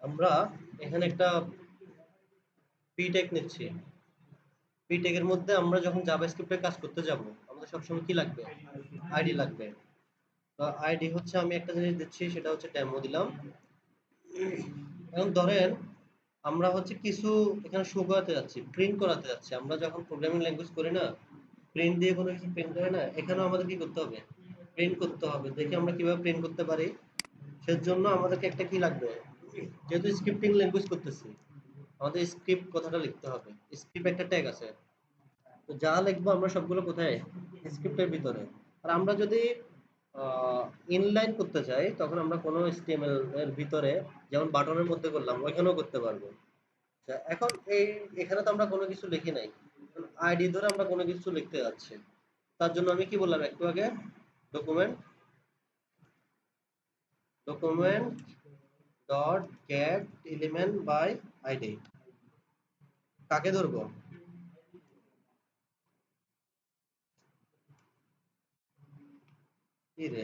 আমরা এখানে একটা পিটেক নিচ্ছি। পিটেক এর মধ্যে আমরা যখন জাভাস্ক্রিপ্টে কাজ করতে যাব আমাদের সবসময় কি লাগবে? আইডি লাগবে। তো আইডি হচ্ছে আমি একটা জিনিস দিচ্ছি, সেটা হচ্ছে ডেমো দিলাম। এখন ধরেন আমরা হচ্ছে কিছু এখানে শো করাতে যাচ্ছি, প্রিন্ট করাতে যাচ্ছি। আমরা যখন প্রোগ্রামিং ল্যাঙ্গুয়েজ করি না, প্রিন্ট দিয়ে কোনো কিছু প্রিন্ট করে না, এখানেও আমাদের কি করতে হবে? প্রিন্ট করতে হবে। দেখি আমরা কিভাবে প্রিন্ট করতে পারি। সেজন্য আমাদেরকে একটা কি লাগবে? যেহেতু স্ক্রিপ্টিং ল্যাঙ্গুয়েজ করতেছি, আমাদের স্ক্রিপ্ট কথাটা লিখতে হবে। স্ক্রিপ্ট একটা ট্যাগ আছে। তো যা লিখবো আমরা সবগুলো কোথায়? স্ক্রিপ্টের ভিতরে। আর আমরা যদি ইনলাইন করতে চাই তখন আমরা কোনো HTML এর ভিতরে, যেমন বাটনের মধ্যে করলাম, ওইখানেও করতে পারবো। আচ্ছা, এখন এখানে তো আমরা কোনো কিছু লিখি নাই। আইডি ধরে আমরা কোনো কিছু লিখতে যাচ্ছি। তার জন্য আমি কি বললাম একটু আগে? Document document dot get element by ID. কাকে ধরবো? কি রে?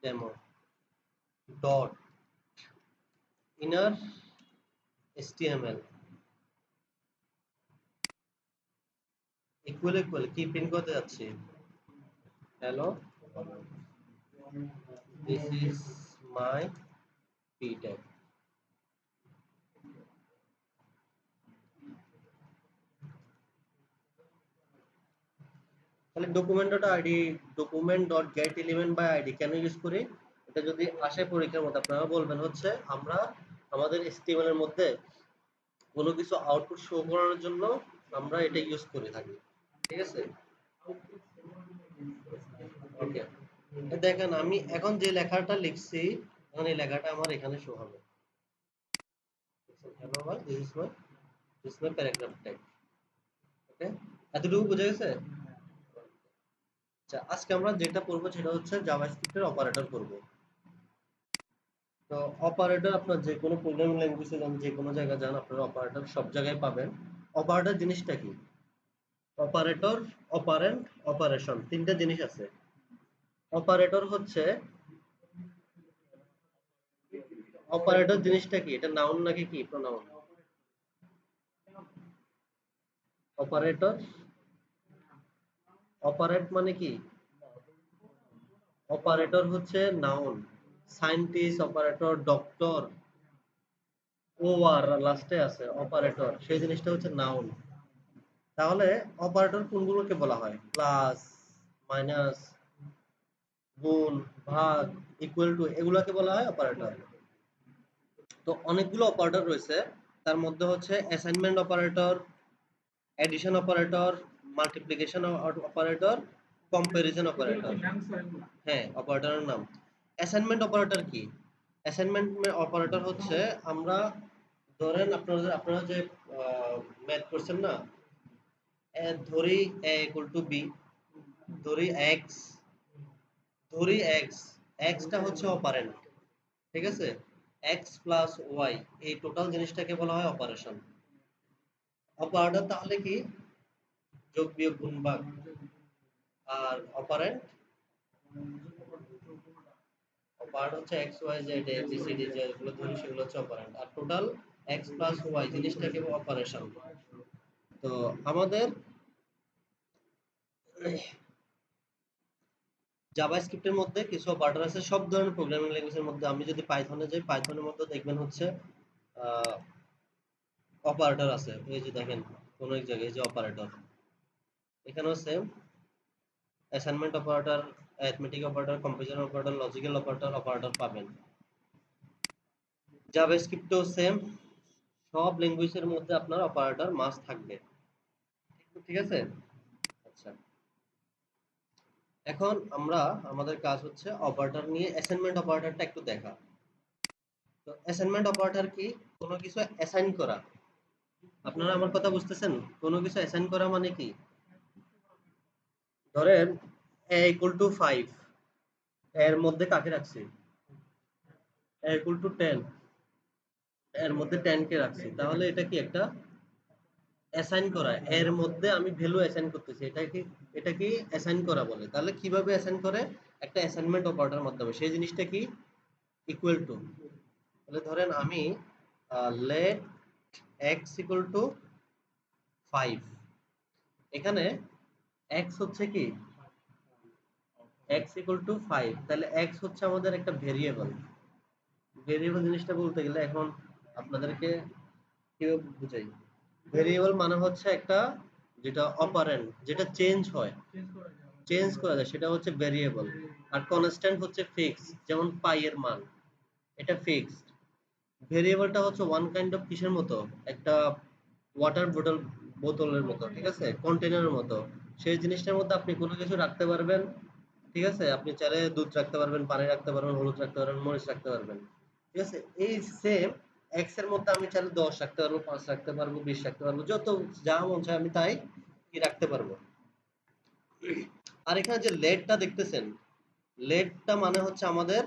Demo dot inner HTML equal equal কি প্রিন্ট করতে যাচ্ছি? Hello, this is my ptag। তাহলে document dot ID, document dot get element by ID কেন ইউজ করি? এটা যদি আসে পরীক্ষার মধ্যে আপনারা বলবেন হচ্ছে আমরা আমাদের HTML এর মধ্যে কোনো কিছু আউটপুট শো করানোর জন্য আমরা এটা ইউজ করে থাকি। ঠিক আছে? ওকে, দেখেন আমি এখন যে লেখাটা লিখছি, এখন এই লেখাটা আমার এখানে শো হবে। Hello, this is my paragraph tag. Okay, এতটুকু বোঝা গেছে? আচ্ছা, আজকে আমরা যেটা পড়বো সেটা হচ্ছে জাভাস্ক্রিপ্টের অপারেটর করব। তো অপারেটর আপনার যে কোনো প্রোগ্রামিং ল্যাঙ্গুয়েজে যান, যে কোনো জায়গায় যান, আপনারা অপারেটর সব জায়গায় পাবেন। অপারেটর জিনিসটা কি? অপারেটর, অপারেন্ট, অপারেশন, তিনটা জিনিস আছে। অপারেটর হচ্ছে, অপারেটর জিনিসটা কি? এটা নাউন নাকি কি প্রোনাউন? অপারেটর, অপারেট মানে কি? অপারেটর হচ্ছে নাউন। সায়েন্টিস্ট, অপারেটর, ডক্টর, ও আর লাস্টে আছে অপারেটর, সেই জিনিসটা হচ্ছে নাউন। তাহলে অপারেটর কোনগুলোকে বলা হয়? প্লাস, মাইনাস, গুণ, ভাগ, ইকুয়াল টু, এগুলাকে বলা হয় অপারেটর। তো অনেকগুলো অপারেটর রয়েছে। তার মধ্যে হচ্ছে assignment operator, addition operator, multiplication operator, comparison operator. হ্যাঁ, অপারেটরের নাম। অ্যাসাইনমেন্ট অপারেটর কি? অ্যাসাইনমেন্ট অপারেটর হচ্ছে আমরা ধরেন আপনারা যে ম্যাথ করছেন না, ধরি a equal to b, ধরি x, ধরি x, x টা হচ্ছে অপারেন্ড। ঠিক আছে? x প্লাস y, এই টোটাল জিনিসটাকে বলা হয় অপারেশন। অপারেটর তাহলে কি? যোগ বিয়োগ গুণ ভাগ। আর অপারেন্ট, অপারেন্ট হচ্ছে x y z a b c d যেগুলো ধরি সেগুলো হচ্ছে অপারেন্ট। আর টোটাল x প্লাস y জিনিসটাকে অপারেশন। তো আমাদের জাভাস্ক্রিপ্টের মধ্যে কিছু অপারেটর আছে সব ধরনের প্রোগ্রামিং ল্যাঙ্গুয়েজের মধ্যে। আমি যদি পাইথনে যাই, পাইথনের মধ্যে দেখবেন হচ্ছে অপারেটর আছে। এই যে দেখেন কোন এক জায়গায় যে অপারেটর, এখানেও same assignment operator, arithmetic operator, comparison operator, logical operator পাবেন। জাভাস্ক্রিপ্টেও সেম, সব ল্যাঙ্গুয়েজের মধ্যে আপনার অপারেটর মাস্ট থাকবে। ঠিক আছে? আচ্ছা, এখন আমরা আমাদের কাজ হচ্ছে অপারেটর নিয়ে অ্যাসাইনমেন্ট অপারেটরটা একটু দেখা। তো অ্যাসাইনমেন্ট অপারেটর কি? কোনো কিছু অ্যাসাইন করা। আপনারা আমার কথা বুঝতেছেন? কোনো কিছু অ্যাসাইন করা মানে কি? ধরেন a equal to 5, এর মধ্যে কাকে রাখছি? a equal to 10, এর মধ্যে 10 কে রাখছি। তাহলে এটা কি একটা অ্যাসাইন করা, এর মধ্যে আমি ভ্যালু অ্যাসাইন করতেছি, এটা কি অ্যাসাইন করা বলে। তাহলে কিভাবে অ্যাসাইন করে? একটা অ্যাসাইনমেন্ট অপারেটরের মাধ্যমে। সেই জিনিসটা কি? Equal to. তাহলে ধরেন আমি লেট এক্স ইকুয়াল টু 5, এখানে এক্স হচ্ছে কি, এক্স ইকুয়াল টু 5, তাহলে এক্স হচ্ছে আমাদের একটা ভেরিয়েবল। ভেরিয়েবল জিনিসটা বলতে গেলে এখন আপনাদেরকে কিভাবে বুঝাই? ভেরিয়েবল মানে হচ্ছে একটা, যেটা অপারেন্ট, যেটা চেঞ্জ হয়, চেঞ্জ করা যায়, সেটা হচ্ছে ভেরিয়েবল। আর কনস্ট্যান্ট হচ্ছে ফিক্স, যেমন পাই এর মান, এটা ফিক্সড। ভেরিয়েবলটা হচ্ছে ওয়ান কাইন্ড অফ কিসের মতো, একটা ওয়াটার বোতলের মতো, ঠিক আছে, কন্টেনারের মতো। সেই জিনিসটার মধ্যে আপনি কোনো কিছু রাখতে পারবেন, ঠিক আছে, আপনি চাইলে দুধ রাখতে পারবেন, পানি রাখতে পারবেন, হলুদ রাখতে পারবেন, মরিচ রাখতে পারবেন, ঠিক আছে। এই সেম এক্স এর মধ্যে আমি চাইলে 10 রাখতে পারবো, 5 রাখতে পারবো, 20 রাখতে পারবো, যত যা মন চায় আমি তাই কি রাখতে পারবো। আর এখানে যে লেটটা দেখতেছেন, লেটটা মানে হচ্ছে আমাদের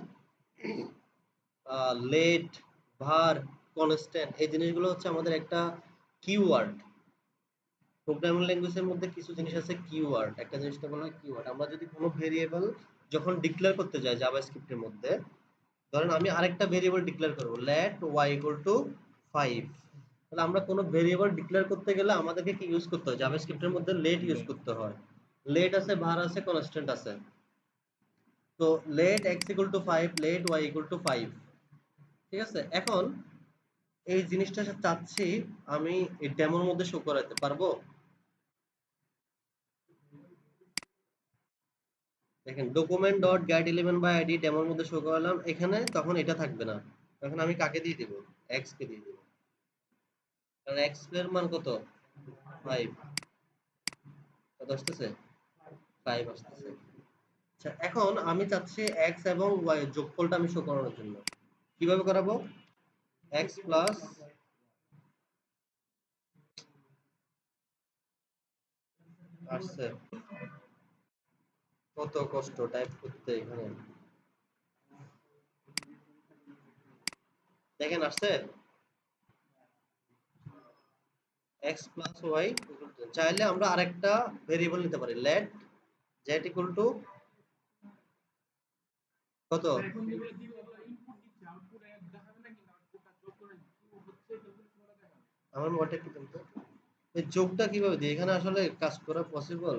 লেট, ভার, কনস্ট্যান্ট, এই জিনিসগুলো হচ্ছে আমাদের একটা কিওয়ার্ড। প্রোগ্রামিং ল্যাঙ্গুয়েজের মধ্যে কিছু জিনিস আছে কিওয়ার্ড, একটা জিনিসটা বলা হয় কিওয়ার্ড। আমরা যদি কোনো ভেরিয়েবল যখন ডিক্লেয়ার করতে যাই জাভাস্ক্রিপ্টের মধ্যে, ধরেন আমি আরেকটা ভেরিয়েবল ডিক্লেয়ার করব, লেট ওয়াই ইকুয়াল টু 5, তাহলে আমরা কোনো ভেরিয়েবল ডিক্লেয়ার করতে গেলে আমাদেরকে কি ইউজ করতে হয়? জাভাস্ক্রিপ্টের মধ্যে লেট ইউজ করতে হয়। লেট আছে, var আছে, কনস্ট্যান্ট আছে। তো let x equal to 5, let y equal to 5, ঠিক আছে। এখন এই জিনিসটা চাচ্ছি আমি এই ডেমোর মধ্যে শো করাতে পারবো। দেখেন document dot get 11 by ID ডেমোর মধ্যে শো করালাম, এখানে তখন এটা থাকবে না। তখন আমি কাকে দিয়ে দিব? এক্স কে দিয়ে দিব, কারণ এক্স এর মান কত? 5। কত আসতেছে? 5 আসতেছে। আচ্ছা, এখন আমি চাচ্ছি এক্স এবং ওয়াই এর যোগফলটা আমি শো করানোর জন্য। কিভাবে করাবো? এক্স প্লাস, আসছে, কত কষ্ট টাইপ করতে এখানে, দেখেন আসছে এক্স প্লাস ওয়াই। চাইলে আমরা আরেকটা ভেরিয়েবল নিতে পারি, লেট জেড ইকুয়াল টু কত? আমার মোবাইলটা একটু দেন তো। এই যোগটা কিভাবে দিই? এখানে আসলে কাজ করা পসিবল?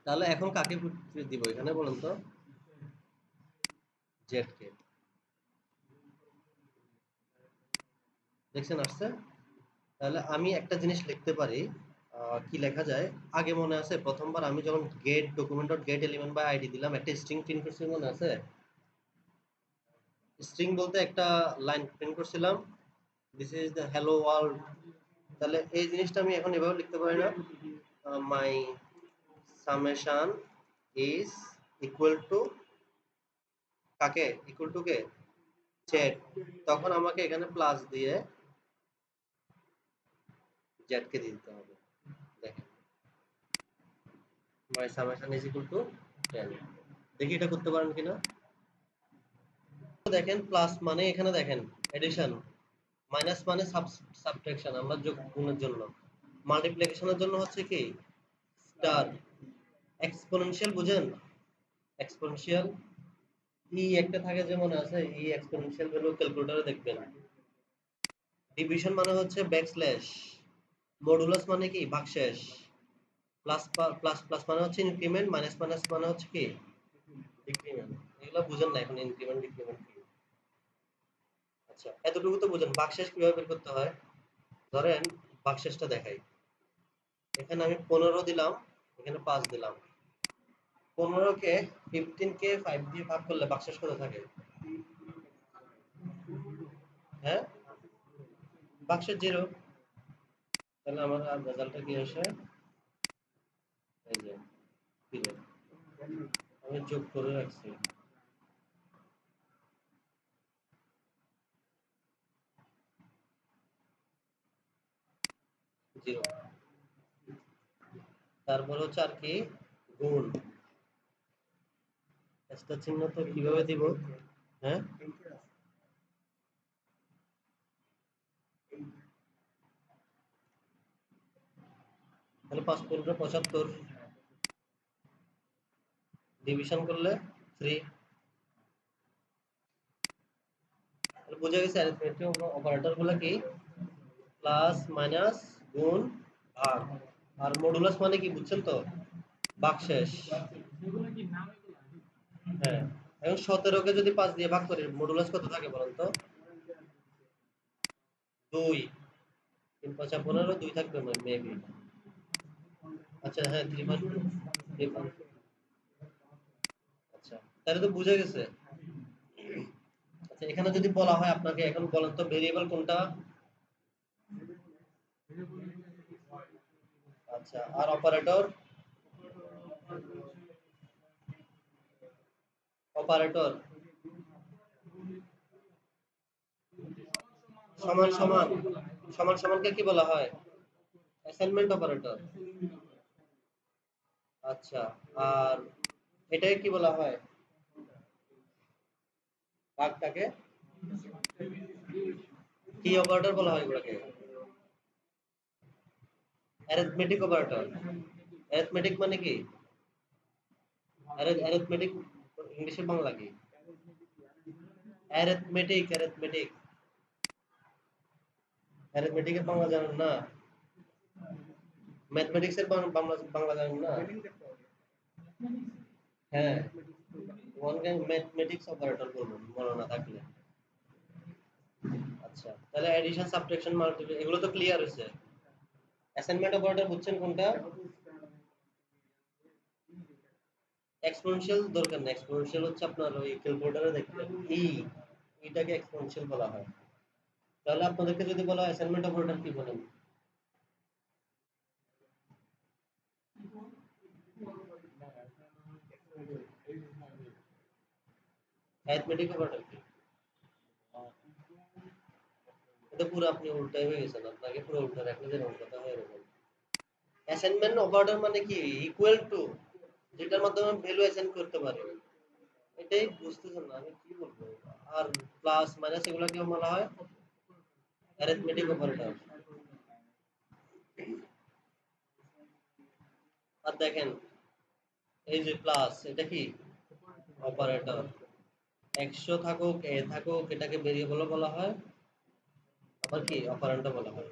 তাহলে এখন কাকে দিব এখানে বলুন তো? জেড কে। দেখছেন আসছে? তাহলে আমি একটা জিনিস লিখতে পারি, কি লেখা যায়? আগে মনে আছে প্রথমবার আমি যখন get document dot get element by ID দিলাম, একটা স্ট্রিং প্রিন্ট করছি, মনে আছে? স্ট্রিং বলতে একটা লাইন প্রিন্ট করছিলাম, this is the hello world. তাহলে এই জিনিসটা আমি এখন এভাবে লিখতে পারি না, মাই সামেশন ইজ ইকুয়াল টু কাকে, ইকুয়াল টু কে, জেড। তখন আমাকে এখানে প্লাস দিয়ে জেড কে দিয়ে দিতে হবে। দেখেন, মাই সামেশন ইজ ইকুয়াল টু 10। দেখি এটা করতে পারেন কিনা। দেখেন প্লাস মানে এখানে দেখেন এডিশন, মাইনাস মানে সাবট্রাকশন, আমরা যোগ গুণের জন্য। মাল্টিপ্লিকেশনের জন্য হচ্ছে কি স্টার। এক্সপোনেনশিয়াল বুঝেন? এক্সপোনেনশিয়াল ই একটা থাকে যে মনে আছে, ই এক্সপোনেনশিয়াল ভ্যালু ক্যালকুলেটরে দেখবেন। ডিভিশন মানে হচ্ছে ব্যাকস্ল্যাশ, মডুলাস মানে কি ভাগশেষ, প্লাস প্লাস প্লাস মানে হচ্ছে ইনক্রিমেন্ট, মাইনাস মাইনাস মানে হচ্ছে কি ডিক্রিমেন্ট। এগুলো বুঝেন না এখন, ইনক্রিমেন্ট ডিক্রিমেন্ট কি? আচ্ছা, এতটুকু তো বুঝেন। ভাগশেষ কিভাবে বের করতে হয়? ধরেন ভাগশেষটা দেখাই। এখানে আমি 15 দিলাম, এখানে 5 দিলাম। 15 কে 15 কে 5 দিয়ে ভাগ করলে ভাগশেষ কত থাকে? হ্যাঁ, ভাগশেষ 0। তাহলে আমার আর রেজাল্টটা কি আসে? এই যে 0। আমি যোগ করে রাখছি 0। তারপর হচ্ছে আর কি গুণ, স্টার চিহ্ন তো কিভাবে দিব? হ্যাঁ, তাহলে 5×15 = 75, ডিভিশন করলে 3। তাহলে বুঝে গেছে অ্যারিথমেটিক অপারেটর গুলো কি? প্লাস, মাইনাস, গুণ, ভাগ। আর মডুলাস মানে কি বুঝছেন তো? ভাগশেষ। হ্যাঁ, এখন 17 কে যদি 5 দিয়ে ভাগ করি মডুলাস কত থাকে বলেন তো? 2। 3×5 = 15, 2 থাকবে মেবি। আচ্ছা হ্যাঁ, 3/2। 3/2। আচ্ছা, তাহলে তো বুঝে গেছে। আচ্ছা, এখানে যদি বলা হয় আপনাকে, এখন বলেন তো ভেরিয়েবল কোনটা? আচ্ছা, আর অপারেটর? অপারেটর সমান সমান, সমান সমানকে কি বলা হয়? Assignment operator. আচ্ছা, আর এটাকে কি বলা হয়? ভাগটাকে কি অপারেটর বলা হয় এগুলোকে? Arithmetic operator. অ্যারিথমেটিক মানে কি? অ্যারিথমেটিক ইংলিশে বাংলা কি? Arithmetic, arithmetic. অ্যারিথমেটিকের বাংলা জানেন না? ম্যাথমেটিক্স এর বাংলা বাংলা জানেন না? হ্যাঁ, ওয়ানকে ম্যাথমেটিক্স অপারেটর বলবেন মনে না থাকলে। আচ্ছা, তাহলে এডিশন, সাবট্রাকশন, মাল্টিপ্লিকেশন এগুলো তো ক্লিয়ার হয়েছে। অ্যাসাইনমেন্ট অপারেটর বুঝছেন কোনটা? এক্সপোনেনশিয়াল দরকার নেই, এক্সপোনেনশিয়াল হচ্ছে আপনার ওই ক্যালকুলেটরে দেখবেন এটাকে এক্সপোনেনশিয়াল বলা হয়। তাহলে আপনাদেরকে যদি বলা হয় অ্যাসাইনমেন্ট অপারেটর কি বলেন? অ্যারিথমেটিক অপারেটর কি? এটা পুরো আপনি উল্টাই হয়ে গেছেন, আপনাকে পুরো উল্টা রাখলে যেন উল্টাটা হয়ে গেল। অ্যাসাইনমেন্ট অপারেটর মানে কি? ইকুয়াল টু, যেটার মাধ্যমে ভ্যালু অ্যাসাইন করতে পারি। এটাই বুঝতেছেন না, আমি কি বলবো? আর প্লাস মাইনাস এগুলোকে বলা হয় অ্যারিথমেটিক অপারেটর। আর দেখেন, এই যে প্লাস, এটা কি? অপারেটর। 100 থাকুক, থাকুক, এটাকে ভেরিয়েবলও বলা হয়, আবার কি অপারেন্ডও বলা হয়।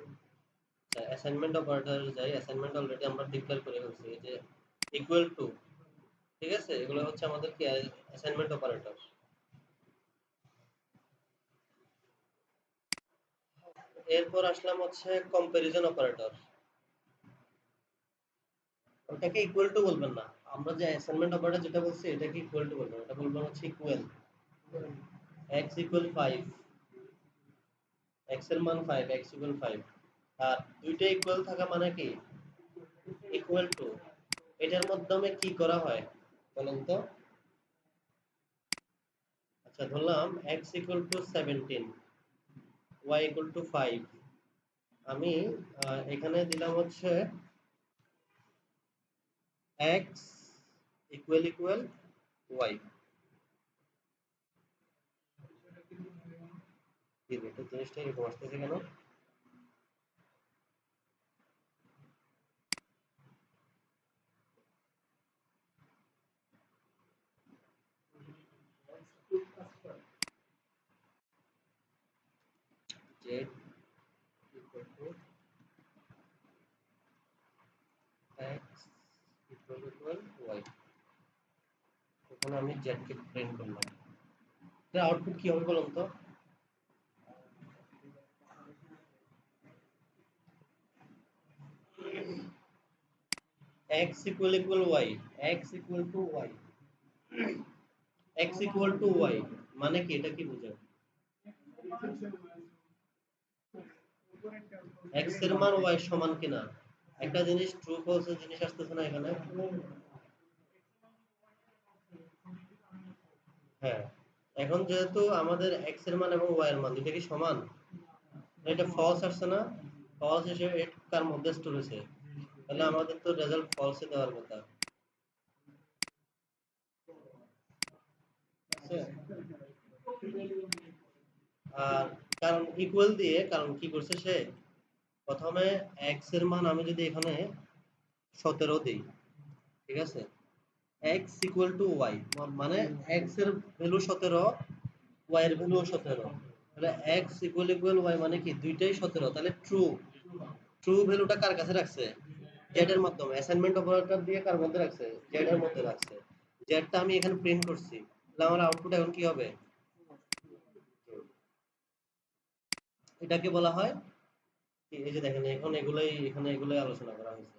আচ্ছা, অ্যাসাইনমেন্ট অপারেটর যাই, অ্যাসাইনমেন্ট অলরেডি আমরা ডিক্লেয়ার করে ফেলছি, এই যে ইকুয়াল টু, ঠিক আছে? এগুলো হচ্ছে আমাদের কি অ্যাসাইনমেন্ট অপারেটর। এরপর আসলাম হচ্ছে কম্প্যারিজন অপারেটর। ওটাকে ইকুয়াল টু বলবেন না, আমরা যে অ্যাসাইনমেন্ট অপারেটর যেটা বলছি এটাকে ইকুয়াল টু বলবেন, এটা বলবেন হচ্ছে ইকুয়াল। x ইকুয়াল 5, x এর মান 5, x ইকুয়াল 5। আর দুইটা ইকুয়াল থাকা মানে কি? Equal to. এটার মাধ্যমে কি করা হয় বলেন তো? আচ্ছা, ধরলাম x equal two 17, y equal to 5। আমি এখানে দিলাম হচ্ছে x ইকুয়াল ইকুয়াল y। কি এটা জিনিসটা এরকম আসতেছে কেন? z equal two x equal equal y। এখানে আমি z কে প্রিন্ট করলাম। এর আউটপুট কি হবে বলুন তো? x equal equal y, x equal two y, x equal two y মানে কি? এটা কি বোঝায়? x এর মান y এর সমান কিনা? একটা জিনিস ট্রু ফলস এর জিনিস আসতেছে না এখানে? হ্যাঁ, এখন যেহেতু আমাদের x এর মান এবং y এর মান দুটো কি সমান, এটা ফলস আসছে না? ফলস এসে কার মধ্যে স্টোর হয়েছে? তাহলে আমাদের তো রেজাল্ট ফলসে দেওয়ার কথা। বুঝছে? আর কারণ ইকুয়াল দিয়ে কারণ কি করছে সে প্রথমে x এর মান আমি যদি এখানে 17 দিই, ঠিক আছে, x ইকুয়াল টু y মানে x এর ভ্যালু 17, y এর ভ্যালু 17, তাহলে x ইকুয়াল ইকুয়াল y মানে কি দুইটাই 17, তাহলে ট্রু। ট্রু ভ্যালুটা কার কাছে রাখছে? z এর মাধ্যমে অ্যাসাইনমেন্ট অপারেটর দিয়ে কার মধ্যে রাখছে? z এর মধ্যে রাখছে। z টা আমি এখানে প্রিন্ট করছি, তাহলে আমার আউটপুট এখন কি হবে? এটাকে বলা হয় কি, এই যে দেখেন এখন এখানে এগুলোই আলোচনা করা হয়েছে।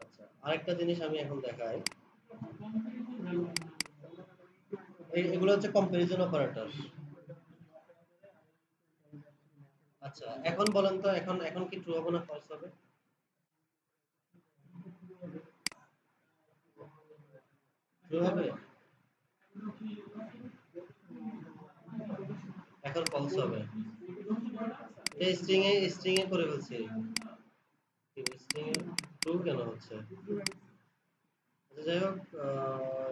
আচ্ছা, আরেকটা জিনিস আমি এখন দেখাই, এগুলো হচ্ছে কম্পারিজন অপারেটর। আচ্ছা, এখন বলেন তো, এখন এখন কি ট্রু হবে না ফলস হবে? ট্রু হবে, এখন ফলস হবে। এই স্ট্রিং এ করে ফেলছি, স্ট্রিং এ ট্রু কেন হচ্ছে? আচ্ছা, যাই হোক,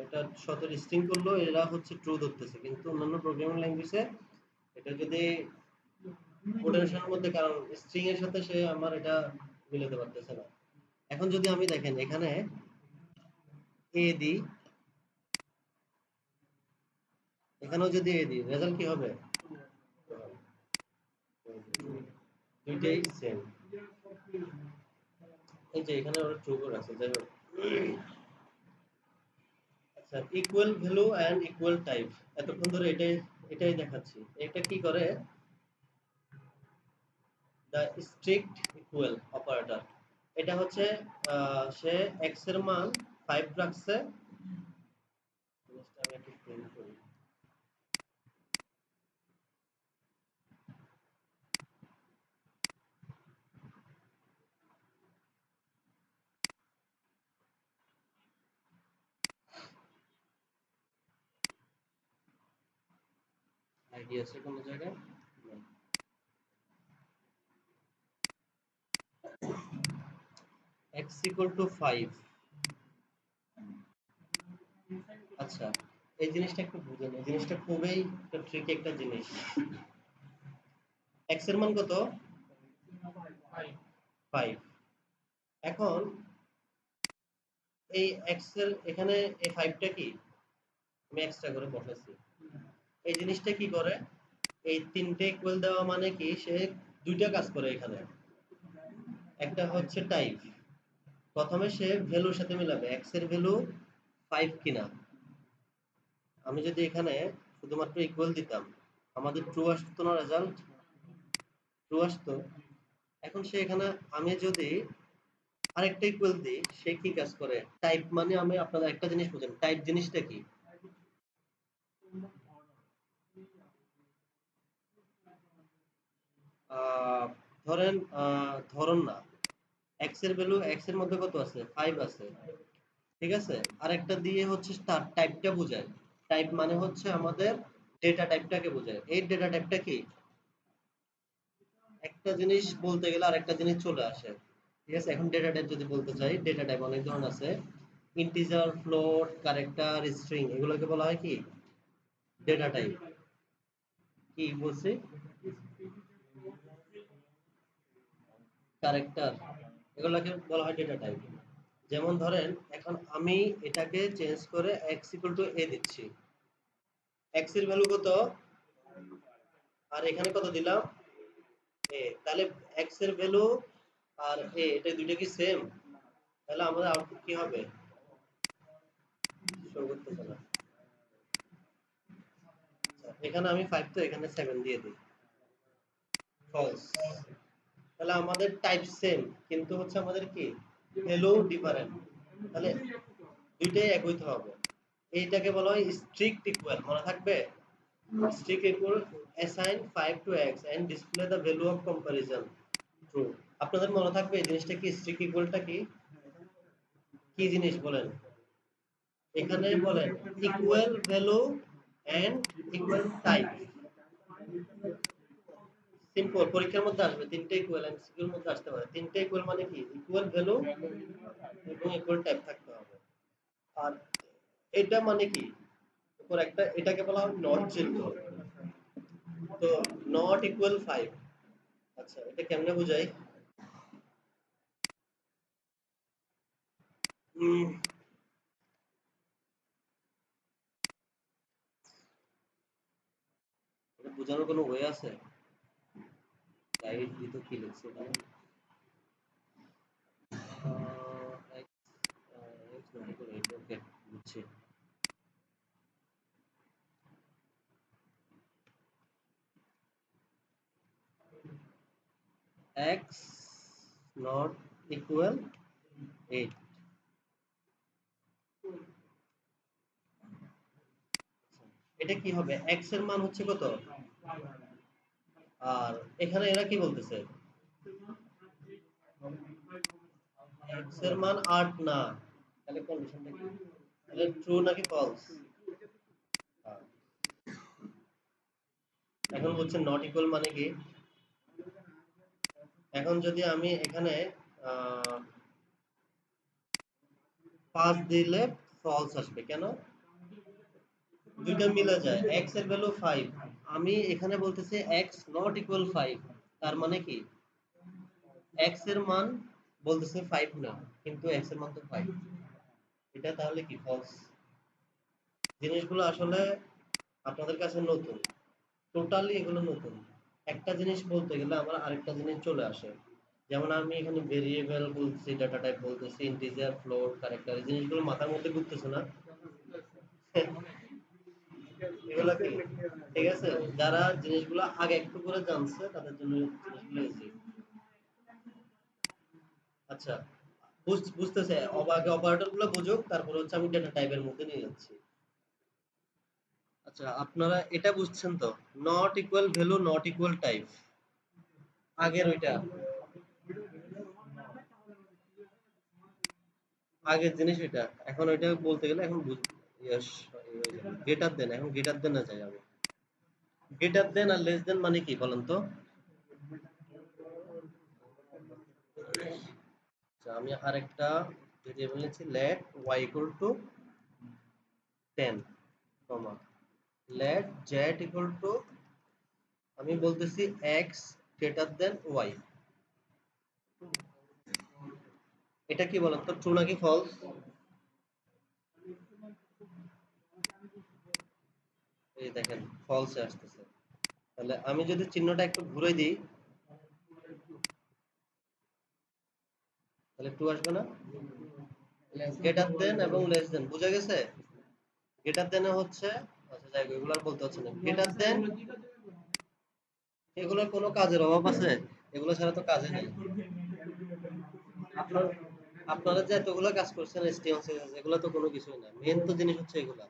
এটা শর্তের স্ট্রিং করলো এরা হচ্ছে ট্রু ধরতেছে, কিন্তু অন্যান্য প্রোগ্রামিং ল্যাঙ্গুয়েজে এটা যদি পোটেনশিয়ালের মধ্যে, কারণ স্ট্রিং এর সাথে সে আমার এটা মিলাতে পারতেছে না। এখন যদি আমি দেখেন এখানে এ দিই, এখানেও যদি এ দিই, রেজাল্ট কি হবে? দুইটাই সেম। এই যে এখানে ওরা ট্রু করে আছে, যাই হোক। আচ্ছা, equal value and equal type, এতক্ষণ ধরে এটাই এটাই দেখাচ্ছি। এটা কি করে? দ্য স্ট্রিক্ট ইকুয়াল অপারেটর, এটা হচ্ছে সে x এর মান 5 রাখছে। জিনিসটা আমি একটু প্রিন্ট করি। আইডি আছে কোন জায়গায়? x equal to 5। আচ্ছা, এই জিনিসটা একটু বুঝেন, এই জিনিসটা খুবই একটা ট্রিকি একটা জিনিস। x এর মান কত? 5। এখন এই x এর এখানে এই 5 টা কি আমি এক্সট্রা করে বসাইছি। এই জিনিসটা কি করে? এই তিনটে ইকুয়াল দেওয়া মানে কি সে দুইটা কাজ করে এখানে। একটা হচ্ছে টাইপ, প্রথমে সে ভ্যালুর সাথে মিলাবে x এর ভ্যালু 5 কিনা। আমি যদি এখানে শুধুমাত্র ইকুয়াল দিতাম, আমাদের ট্রু আসতো না রেজাল্ট? ট্রু আসতো। এখন সে এখানে আমি যদি আরেকটা ইকুয়াল দিই, সে কি কাজ করে? টাইপ মানে আমি আপনারা একটা জিনিস বুঝেন, টাইপ জিনিসটা কি? আহ, ধরেন ধরন না, x এর ভ্যালু x এর মধ্যে কত আছে? 5 আছে, ঠিক আছে। আরেকটা দিয়ে হচ্ছে স্টার টাইপটা বোঝায়। টাইপ মানে হচ্ছে আমাদের ডেটা টাইপটাকে বোঝায়। এই ডেটা টাইপটা কি? একটা জিনিস বলতে গেলে আরেকটা জিনিস চলে আসে, ঠিক আছে। এখন ডেটা টাইপ যদি বলতে চাই, ডেটা টাইপ অনেক ধরনের আছে, ইন্টিজার, ফ্লোট, ক্যারেক্টার, স্ট্রিং, এগুলোকে বলা হয় কি? Data type. কি বলছি? ক্যারেক্টার, এগুলোকে বলা হয় ডেটা টাইপ। যেমন ধরেন এখন আমি এটাকে চেঞ্জ করে x ইকুয়াল টু a দিচ্ছি, x এর ভ্যালু কত আর এখানে কত দিলাম? a, তাহলে x এর ভ্যালু আর a এটা দুইটা কি সেম? তাহলে আমাদের আউটপুট কি হবে? শো করতেছে না। আচ্ছা, এখানে আমি 5 তো এখানে 7 দিয়ে দিই, ফলস। তাহলে আমাদের টাইপ সেম, কিন্তু হচ্ছে আমাদের কি ভ্যালু ডিফারেন্ট। তাহলে দুইটাই এক হইতে হবে। এইটাকে বলা হয় স্ট্রিক্ট ইকুয়াল, মনে থাকবে? strict equal assign 5 to x and display the value of comparison true। আপনাদের মনে থাকবে এই জিনিসটা কি? strict equalটা কি? কি জিনিস বলেন? এখানে বলেন equal value and equal type। Simple, পরীক্ষার মধ্যে আসবে তিনটে ইকুয়াল, এমসিকিউ এর মধ্যে আসতে পারে। তিনটে ইকুয়াল মানে কি? ইকুয়াল ভ্যালু এবং ইকুয়াল টাইপ থাকতে হবে। আর এটা মানে কি? অক্ষর একটা, এটাকে বলা হয় নট চিহ্ন। তো নট ইকুয়াল 5। আচ্ছা, এটা কেমনে বোঝাই? এটা বোঝানোর কোনো ওয়ে আছে? গাইড দিত কি লিখছে এখানে? X not equal 8। ওকে, বুঝছি। X not equal 8। এটা কি হবে? এক্স এর মান হচ্ছে কত? আর এখানে এরা কি বলতেছে? এক্স এর মান 8 না। তাহলে কন্ডিশনটা কি? তাহলে ট্রু নাকি ফলস? এখন হচ্ছে নট ইকুয়াল মানে কি? এখন যদি আমি এখানে 5 দিলে ফলস আসবে কেন? দুইটা মিলে যায়, x এর ভ্যালু 5। আমি এখানে বলতেছি x নট ইকুয়াল 5, তার মানে কি x এর মান বলতেছে 5 না, কিন্তু x এর মান তো 5। এটা তাহলে কি ফলস? জিনিসগুলো আসলে আপনাদের কাছে নতুন, টোটালি এগুলো নতুন। একটা জিনিস বলতে গেলে আমার আরেকটা জিনিস চলে আসে। যেমন আমি এখানে ভেরিয়েবল বলতেছি, ডাটা টাইপ বলতেছি, ইন্টিজার, ফ্লোট, ক্যারেক্টার, এই জিনিসগুলো মাথার মধ্যে ঢুকতেছে না। এগুলা কি? ঠিক আছে, যারা জিনিসগুলো আগে একটু করে জানছে তাদের জন্য জিনিসগুলো ইজি। আচ্ছা, বুঝতেছে, আগে অপারেটর গুলো বুঝুক, তারপরে হচ্ছে আমি ডেটা টাইপের মধ্যে নিয়ে যাচ্ছি। আচ্ছা, আপনারা এটা বুঝছেন তো? Not equal value, not equal type, আগের ওইটা আগের জিনিস ওইটা। এখন ওইটা বলতে গেলে এখন গ্রেটার দেন, এখন গ্রেটার দেন না চাই আমি। গ্রেটার দেন আর লেস দেন মানে কি বলেন তো? আচ্ছা, আমি আরেকটা ভেরিয়েবল নিচ্ছি, let y equal to 10, comma let z equal to, আমি বলতেছি x গ্রেটার দেন y। এটা কি বলেন তো, ট্রু নাকি ফলস? এই দেখেন ফলস আসতেছে। তাহলে আমি যদি চিহ্নটা একটু ঘুরে দিই, তাহলে ট্রু আসবে না? গ্রেটার দেন এবং লেস দেন বুঝা গেছে? গ্রেটার দেনে হচ্ছে, আচ্ছা যাই হোক, এগুলো আর বলতে হচ্ছে না। গ্রেটার দেন, এগুলোর কোনো কাজের অভাব আছে? এগুলো ছাড়া তো কাজে নেই। আপনার আপনারা যে এতগুলো কাজ করছেন এসটিএম সিএসএস, এগুলো তো কোনো কিছুই না, মেন তো জিনিস হচ্ছে এগুলা।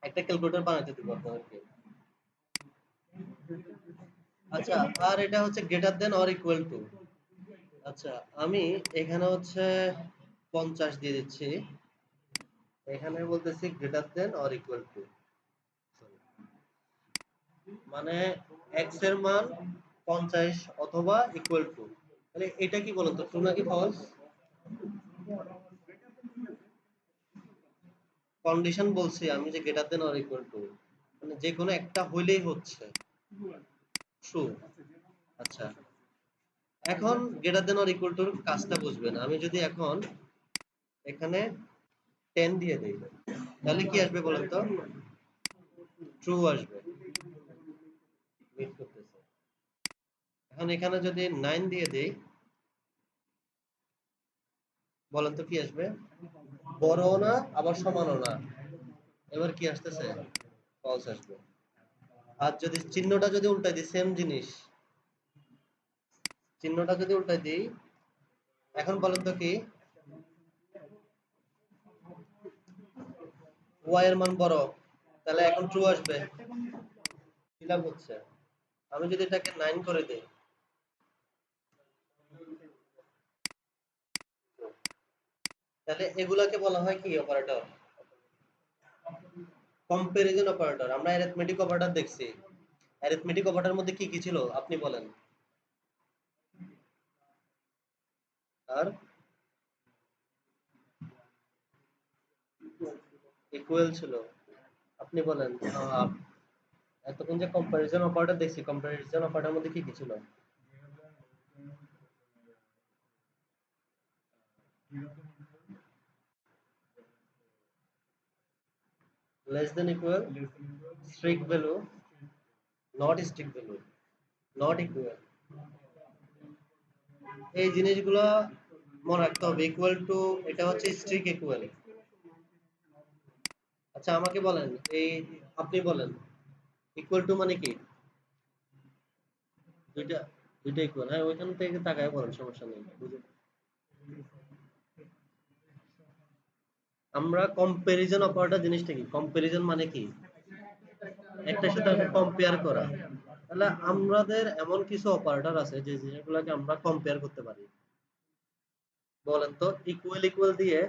একটা ক্যালকুলেটর বানাইতে দিব আপনাদেরকে। আচ্ছা, আর এটা হচ্ছে greater than or equal to. আচ্ছা, আমি এখানে হচ্ছে 50 দিয়ে দিচ্ছি, এখানে বলতেছি greater than or equal to, মানে x এর মান 50 অথবা ইকুয়াল টু। তাহলে এটা কি বলুন তো, ট্রু নাকি ফলস? কন্ডিশন বলছি আমি যে greater than or equal to, মানে যে কোনো একটা হইলেই হচ্ছে ট্রু। আচ্ছা, এখন গ্রেটার দেন অর ইকুয়াল টুর কাজটা বুঝবেন। আমি যদি এখন এখানে 10 দিয়ে দেই, তাহলে কি আসবে বলেন তো? ট্রু আসবে, মিট করতেছে। এখন এখানে যদি 9 দিয়ে দেই, বলেন তো কি আসবে? বড়ও না আবার সমানও না, এবার কি আসতেছে? ফলস আসবে। আর যদি চিহ্নটা যদি উল্টাই দিই, সেম জিনিস, চিহ্নটা যদি উল্টাই দিই, এখন বলেন তো কি? y এর মান বড়, তাহলে এখন ট্রু আসবে। ফিল আপ হচ্ছে। আমি যদি এটাকে 9 করে দেই, তাহলে এগুলাকে বলা হয় কি অপারেটর? Comparison operator. আমরা অ্যারিথমেটিক অপারেটর দেখছি, অ্যারিথমেটিক অপারেটর মধ্যে কি কি ছিল আপনি বলেন? আর ইকুয়াল ছিল। আপনি বলেন এতক্ষণ যে কম্পারিজন অপারেটর দেখছি, কম্পারিজন অপারেটরের মধ্যে কি কি ছিল? Less than equal, strict value, not strict value, not equal. এই জিনিসগুলো মনে রাখতে হবে। ইকুয়াল টু এটা হচ্ছে স্ট্রিক্ট ইকুয়াল। আচ্ছা আমাকে বলেন, এই আপনি বলেন ইকুয়াল টু মানে কি? দুইটা দুইটা ইকুয়াল, হ্যাঁ ওইখান থেকে তাকায় বলেন, সমস্যা নেই। আমরা কম্পারিজন অপারেটর জিনিসটা কি? কম্পারিজন মানে কি? একটার সাথে একটা কম্পেয়ার করা। তাহলে আমাদের এমন কিছু অপারেটর আছে যে জিনিসগুলোকে আমরা কম্পেয়ার করতে পারি। বলেন তো ইকুয়াল ইকুয়াল দিয়ে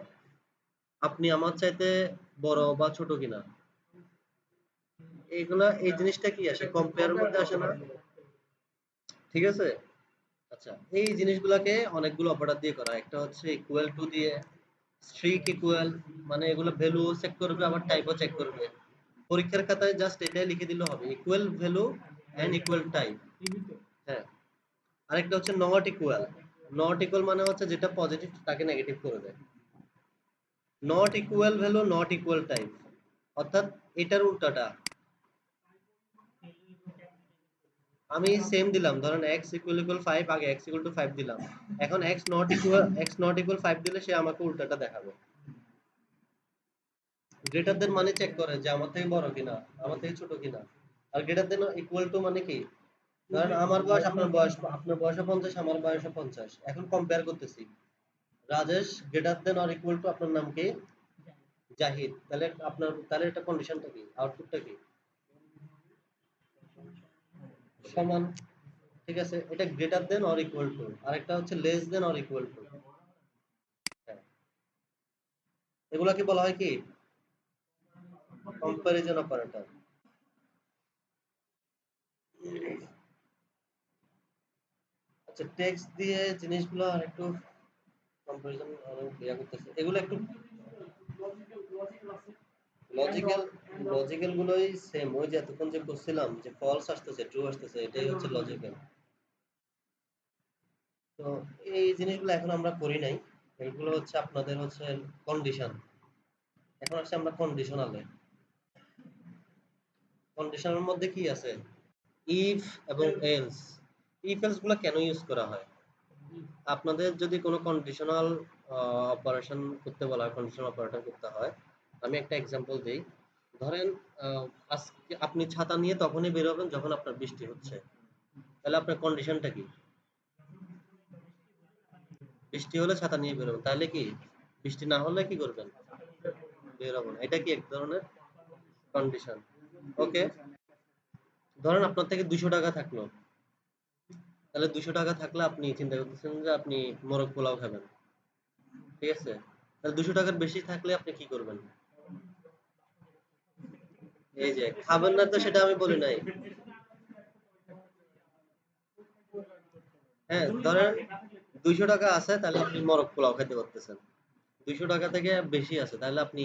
আপনি আমার চাইতে বড় বা ছোট কিনা? এইগুলা এই জিনিসটা কি আসে? কম্পেয়ারের মধ্যে আসে না? ঠিক আছে? আচ্ছা এই জিনিসগুলাকে অনেকগুলো অপারেটর দিয়ে করা। একটা হচ্ছে ইকুয়াল টু দিয়ে, স্ট্রিক ইকুয়াল মানে এগুলো ভ্যালু চেক করবে, আবার টাইপও চেক করবে। পরীক্ষার খাতায় জাস্ট এটাই লিখে দিলে হবে, equal value and equal type. হ্যাঁ, আরেকটা হচ্ছে নট ইকুয়াল। নট ইকুয়াল মানে হচ্ছে যেটা পজিটিভ তাকে নেগেটিভ করে দেয়। Not equal value, not equal type, অর্থাৎ এটার উল্টাটা। আমি সেম দিলাম, ধরেন x ইকুয়াল ইকুয়াল 5, আগে x ইকুয়াল টু 5 দিলাম, এখন x নট ইকুয়াল 5 দিলে সে আমাকে উল্টাটা দেখাবে। গ্রেটার দেন মানে চেক করে যে আমার থেকে বড় কিনা, আমার থেকে ছোট কিনা। আর গ্রেটার দেন ইকুয়াল টু মানে কি? ধরেন আমার বয়স আপনার বয়স, আপনার বয়সও 50, আমার বয়সও 50, এখন কম্পেয়ার করতেছি। Rajesh greater than or equal to আপনার নাম কি? জাহিদ। তাহলে আপনার, তাহলে এটা কন্ডিশনটা কি, আউটপুটটা কি? সমান। ঠিক আছে, এটা greater than or equal to, আরেকটা হচ্ছে less than or equal to. হ্যাঁ, এগুলাকে বলা হয় কি? Comparison operator. আচ্ছা টেক্সট দিয়ে জিনিসগুলো আরেকটু কম্পারিজন ইয়া করতেছে, এগুলো একটু লজিক্যাল। লজিক্যাল গুলোই সেম, ওই যে এতক্ষণ যে করছিলাম যে ফলস আসতেছে ট্রু আসতেছে, এটাই হচ্ছে লজিক্যাল। তো এই জিনিসগুলো এখন আমরা করি নাই, এগুলো হচ্ছে আপনাদের হচ্ছে কন্ডিশন। এখন আসছে আমরা কন্ডিশনালে। কন্ডিশনের মধ্যে কি আছে? ইফ এবং এলস। ইফ এলস গুলো কেন ইউজ করা হয়? আপনাদের যদি কোনো কন্ডিশনাল অপারেশন করতে বলা হয়, কন্ডিশনাল অপারেটর করতে হয়, আমি একটা এক্সাম্পল দেই। ধরেন আজকে আপনি ছাতা নিয়ে তখনই বের হবেন যখন আপনার বৃষ্টি হচ্ছে, তাহলে আপনার কন্ডিশনটা কি? বৃষ্টি হলে ছাতা নিয়ে বের হবেন, তাহলে কি? বৃষ্টি না হলে কি করবেন? বের হবেন। এটা কি এক ধরনের কন্ডিশন? ওকে, ধরেন আপনার থেকে 200 টাকা থাকলো, তাহলে 200 টাকা থাকলে আপনি চিন্তা করতেছেন যে আপনি মোরগ পোলাও খাবেন। ঠিক আছে, তাহলে 200 টাকার বেশি থাকলে আপনি কি করবেন? এই যে খাবেন না, তো সেটা আমি বলি নাই। হ্যাঁ ধরেন 200 টাকা আছে, তাহলে আপনি মোরগ পোলাও খেতে পারতেছেন। 200 টাকা থেকে বেশি আছে, তাহলে আপনি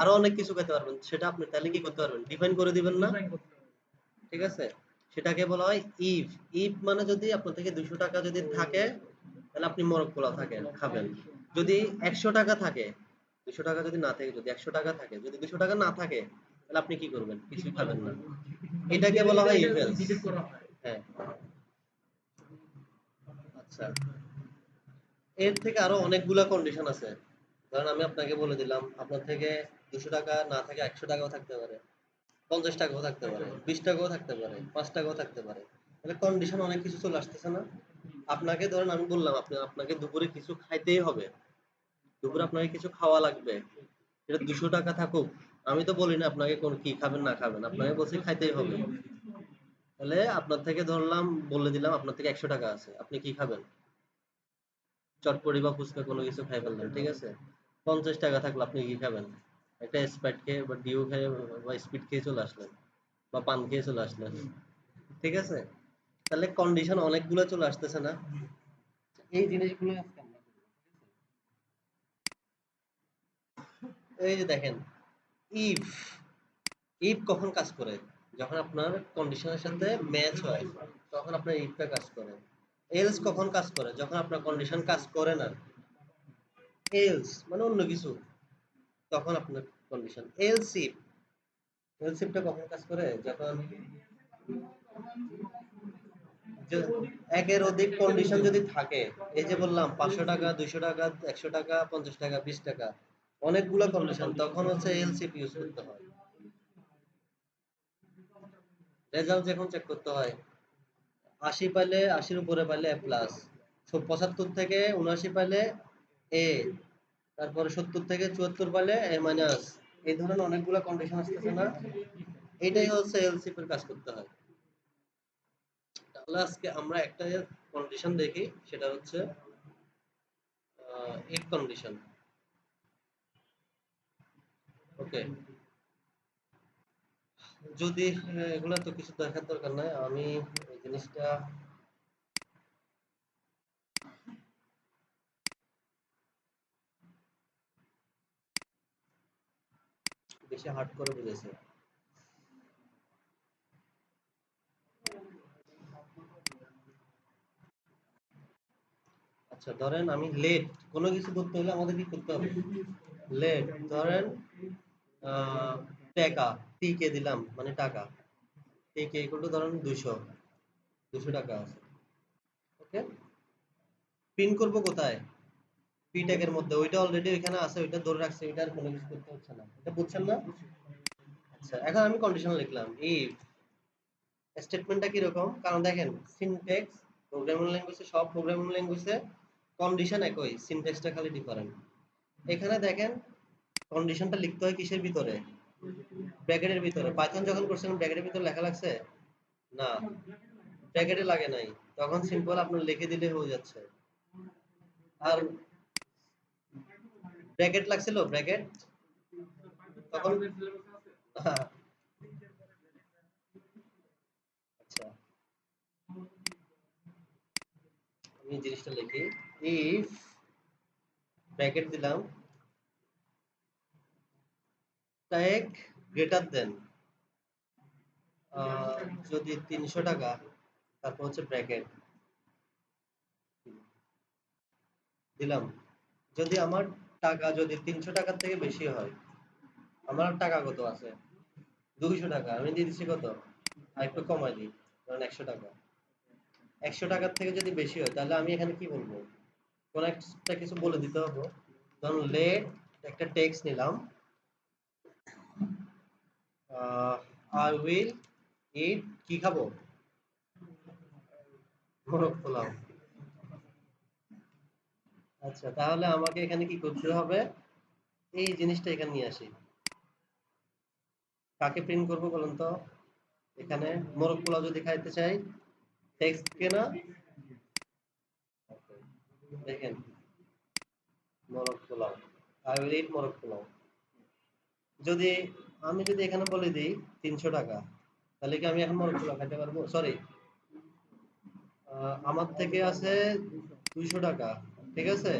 আরো অনেক কিছু খেতে পারবেন, সেটা আপনি তাহলে কি করতে পারবেন? ডিফাইন করে দিবেন না? ঠিক আছে, সেটাকে বলা হয় ইফ। ইফ মানে যদি আপনার থেকে 200 টাকা যদি থাকে, তাহলে আপনি মোরগ পোলাও থাকেন খাবেন। যদি 100 টাকা থাকে, 200 টাকা যদি না থাকে, যদি 100 টাকা থাকে, যদি 200 টাকা না থাকে, তাহলে আপনি কি করবেন? কিছুই খাবেন না। এটাকে বলা হয় ইফ এলস। হ্যাঁ। আচ্ছা, এর থেকে আরো অনেকগুলা কন্ডিশন আছে। ধরেন আমি আপনাকে বলে দিলাম আপনার থেকে 200 টাকা না থাকে, 100 টাকাও থাকতে পারে, 50 টাকাও থাকতে পারে, 20 টাকাও থাকতে পারে, 5 টাকাও থাকতে পারে। তাহলে কন্ডিশন অনেক কিছু চলে আসতেছে না? আপনাকে ধরেন আমি বললাম আপনাকে দুপুরে কিছু খাইতেই হবে, দুপুরে আপনাকে কিছু খাওয়া লাগবে, এটা 200 টাকা থাকুক, আমি তো বলি না আপনাকে কোন কি খাবেন না খাবেন, আপনাকে বলছি খাইতেই হবে। তাহলে আপনার থেকে ধরলাম, বলে দিলাম আপনার থেকে 100 টাকা আছে, আপনি কি খাবেন? চটপটি বা ফুচকা কোনো কিছু খাই ফেললেন, ঠিক আছে। 50 টাকা থাকলো, আপনি কি খাবেন? একটা স্প্রাইট খেয়ে বা ডিউ খেয়ে বা স্পিড খেয়ে চলে আসলেন, বা পান খেয়ে চলে আসলেন। ঠিক আছে, তাহলে কন্ডিশন অনেকগুলো চলে আসতেছে না? এই জিনিসগুলো আজকে আমরা করব। এই যে দেখেন, ইফ ইফ কখন কাজ করে? যখন আপনার কন্ডিশনের সাথে ম্যাচ হয় তখন আপনার ইফটা কাজ করে। এলস কখন কাজ করে? যখন আপনার কন্ডিশন কাজ করে না। এলস মানে অন্য কিছু, তখন আপনার কন্ডিশন। এলস ইফ, এলস ইফটা কখন কাজ করে? যখন একের অধিক কন্ডিশন যদি থাকে, এই যে বললাম 500 টাকা, 200 টাকা, 100 টাকা, 50 টাকা, 20 টাকা, অনেকগুলো কন্ডিশন, তখন হচ্ছে এলস ইফ ইউজ করতে হয়। রেজাল্ট যখন চেক করতে হয়, 80 পাইলে 80-র উপরে পাইলে এ প্লাস, 75 থেকে 79 পাইলে এ, তারপরে 70 থেকে 74 পাইলে এ মাইনাস। এই ধরনের অনেকগুলো কন্ডিশন আসতেছে না? এটাই হচ্ছে এলসিফ এর কাজ করতে হয়। তাহলে আজকে আমরা একটা কন্ডিশন দেখি, সেটা হচ্ছে ইফ কন্ডিশন। ওকে, যদি এগুলা তো কিছু দেখার দরকার নাই, আমি এই জিনিসটা বেশি হার্ড করে বুঝেছি। আচ্ছা ধরেন আমি লেট, কোনো কিছু করতে হলে আমাদের কি করতে হবে? লেট, ধরেন আহ, টাকা, টি কে দিলাম মানে টাকা, টি কে ইকুয়াল টু ধরেন 200 টাকা আছে। ওকে, পিন করব কোথায়? পি ট্যাগের মধ্যে, ওইটা অলরেডি ওইখানে আছে, ওইটা ধরে রাখছে, ওইটা আর কোনো কিছু করতে হচ্ছে না, এটা বুঝছেন না? আচ্ছা এখন আমি কন্ডিশন লিখলাম ইফ। স্টেটমেন্টটা কিরকম? কারণ দেখেন সিনট্যাক্স প্রোগ্রামিং ল্যাঙ্গুয়েজে, সব প্রোগ্রামিং ল্যাঙ্গুয়েজে কন্ডিশন একই, সিনট্যাক্সটা খালি ডিফারেন্ট। এখানে দেখেন কন্ডিশনটা লিখতে হয় কিসের ভিতরে? ব্র্যাকেটের ভিতরে। পাইথন যখন করছেন ব্র্যাকেটের ভিতরে লেখা লাগছে? না, ব্র্যাকেটে লাগে নাই, তখন সিম্পল আপনার লিখে দিলে হয়ে যাচ্ছে। আর ব্র্যাকেট লাগছিল, ব্র্যাকেট তখন হ্যাঁ, আচ্ছা আমি জিনিসটা লিখি, ইফ ব্র্যাকেট দিলাম, ট্যাগ গ্রেটার দেন যদি 300 টাকা, তারপর হচ্ছে ব্র্যাকেট দিলাম, যদি আমার টাকা যদি 300 টাকার থেকে বেশি হয়, আমার টাকা কত আছে? 200 টাকা, আমি দিয়ে দিচ্ছি কত? আর একটু কমাই দিই, ধরেন 100 টাকা। 100 টাকার থেকে যদি বেশি হয় তাহলে আমি এখানে কি বলবো? কোন একটা কিছু বলে দিতে হবে। ধরুন লেট, একটা টেক্সট নিলাম, আই উইল ইট, কি খাবো? মোরগ পোলাও। আচ্ছা তাহলে আমাকে এখানে কি করতে হবে? এই জিনিসটা এখানে নিয়ে আসি। কাকে প্রিন্ট করবো বলুন তো? এখানে মোরগ পোলাও যদি খাইতে চাই, টেক্সট কে না, দেখেন মোরগ পোলাও, আই উইল ইট মোরগ পোলাও। যদি আমি যদি এখানে বলে দিই 300 টাকা, তাহলে কি আমি এখন মোরগ পোলাও খাইতে পারবো? সরি, আমার থেকে আছে 200 টাকা, ঠিক আছে,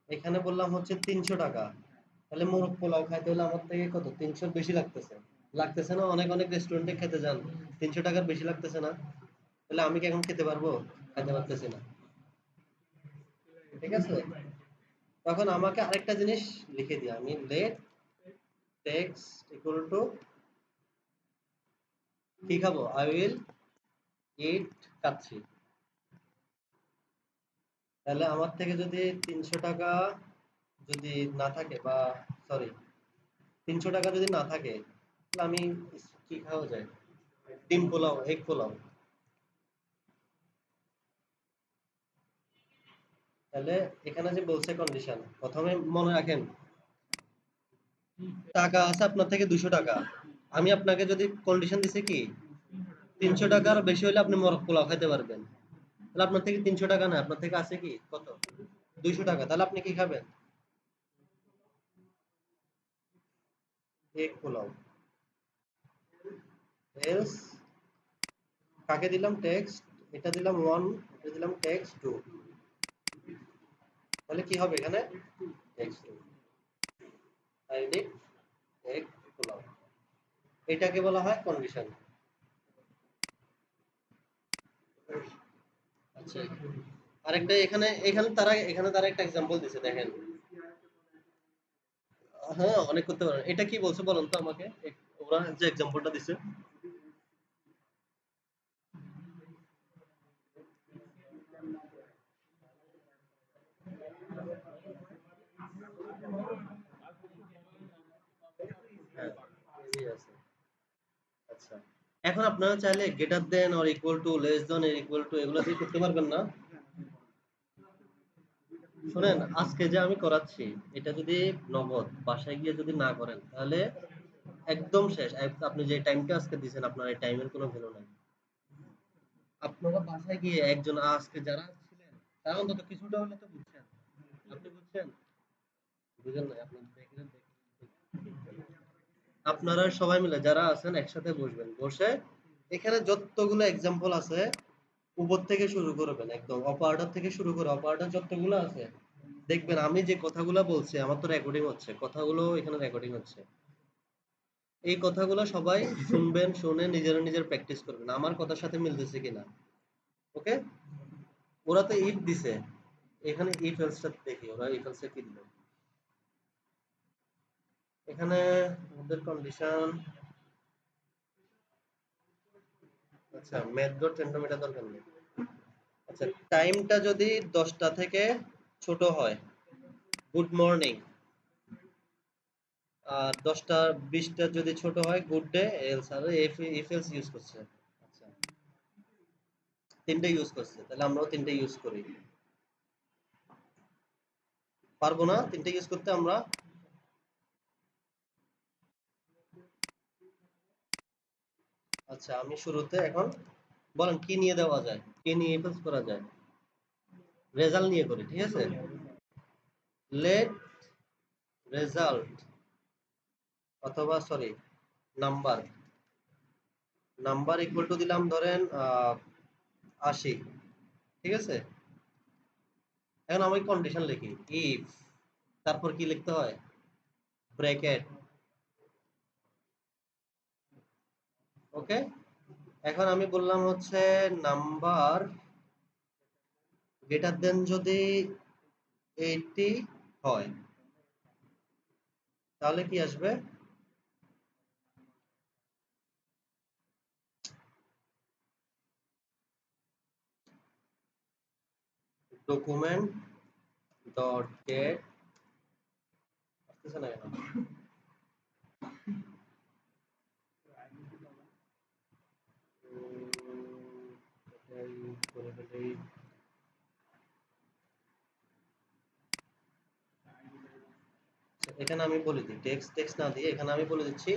এখানে বললাম হচ্ছে 300 টাকা, তাহলে মোরগ পোলাও খাইতে হলে আমার থেকে কত 300 বেশি লাগতেছে, লাগতেছে না? অনেক অনেক রেস্টুরেন্টে খেতে যান, 300 টাকার বেশি লাগতেছে না? তাহলে আমি কি এখন খেতে পারবো? খাইতে পারতেছি না, ঠিক আছে। তখন আমাকে আরেকটা জিনিস লিখে দিই, আমি লেট টেক্সট ইকুয়াল টু কি খাবো? আই উইল ইট কাচ্ছি। তাহলে আমার থেকে যদি 300 টাকা যদি না থাকে, বা সরি 300 টাকা যদি না থাকে, তাহলে আমি কি খাওয়া যায়? ডিম পোলাও, এগ পোলাও। তাহলে এখানে যে বলছে কন্ডিশন, প্রথমে মনে রাখেন টাকা আছে আপনার থেকে 200 টাকা, আমি আপনাকে যদি কন্ডিশন দিছি কি 300 টাকার বেশি হলে আপনি মোরগ পোলাও খাইতে পারবেন, তাহলে আপনার থেকে 300 টাকা না, আপনার থেকে আছে কি কত? 200 টাকা, তাহলে আপনি কি খাবেন? এগ পোলাও। এলস কাকে দিলাম টেক্সট, এটা দিলাম 1, এটা দিলাম টেক্সট 2, তাহলে কি হবে এখানে? টেক্সট 2, আই নিড এগ এটাকে বলা হয় কন্ডিশন। আচ্ছা, আরেকটা এখানে এখানে তারা একটা এক্সাম্পল দিছে দেখেন। হ্যাঁ, অনেক করতে পারেন। এটা কি বলছে বলুন তো আমাকে? ওরা যে এক্সাম্পলটা দিছে। হ্যাঁ, easy আছে। আচ্ছা। এখন আপনারা চাইলে greater than or equal to, less than or equal to এগুলো দিয়ে করতে পারবেন না? শুনেন, আজকে যে আমি করাচ্ছি এটা যদি নগদ বাসায় গিয়ে যদি না করেন তাহলে একদম শেষ। আপনি যে টাইমটা আজকে দিয়েছেন আপনার এই টাইমের কোনো ভ্যালু নাই। আপনারা বাসায় গিয়ে একজন আজকে যারা ছিলেন তারা অন্তত কিছুটা হলে তো বুঝছেন। আপনি বুঝছেন? বুঝেন নাই আপনি দেখলেন। আপনারা সবাই মিলে যারা আছেন একসাথে বসবেন। বসে এখানে যতগুলো এক্সাম্পল আছে উপর থেকে শুরু করবেন, একদম অপারেটর থেকে শুরু করে অপারেটর যতগুলো আছে দেখবেন আমি যে কথাগুলো বলছি আমার তো রেকর্ডিং হচ্ছে, কথাগুলো এখানে রেকর্ডিং হচ্ছে। এই কথাগুলো সবাই শুনবেন, শুনে নিজেরা নিজের প্র্যাকটিস করবেন আমার কথার সাথে মিলতেছে কিনা। ওকে? ওরা তো ইফ দিছে, এখানে ইফ এলসটা দেখি ওরা ইফ এলসে কি দিল। এখানে ওদের কন্ডিশন। আচ্ছা, ম্যাথ ডট সেন্টিমিটার দরকার নেই। আচ্ছা, টাইমটা যদি 10টা থেকে ছোট হয় গুড মর্নিং, আর 10টা 20টা যদি ছোট হয় গুড ডে, এলস আর ইফ এলস ইউজ করছে। আচ্ছা, তিনটে ইউজ করছে, তাহলে আমরাও তিনটে ইউজ করি। পারবো না তিনটে ইউজ করতে আমরা? আচ্ছা, আমি শুরুতে এখন বলেন কি নিয়ে দেওয়া যায়, কি নিয়ে ইফ এলস করা যায়? রেজাল্ট নিয়ে করি, ঠিক আছে? লেট রেজাল্ট, অথবা sorry number, number equal to দিলাম ধরেন 80, ঠিক আছে? এখন আমি কন্ডিশন লিখি ইফ, তারপর কি লিখতে হয়? ব্র্যাকেট। ওকে? এখন আমি বললাম হচ্ছে নাম্বার গ্রেটার দেন যদি 80 হয় তাহলে কি আসবে? ডকুমেন্ট ডট গেট, আসতেছে না কেন? এটাই করে ফেলি। এখানে আমি বলে দিই, টেক্সট টেক্সট না দিয়ে এখানে আমি বলে দিচ্ছি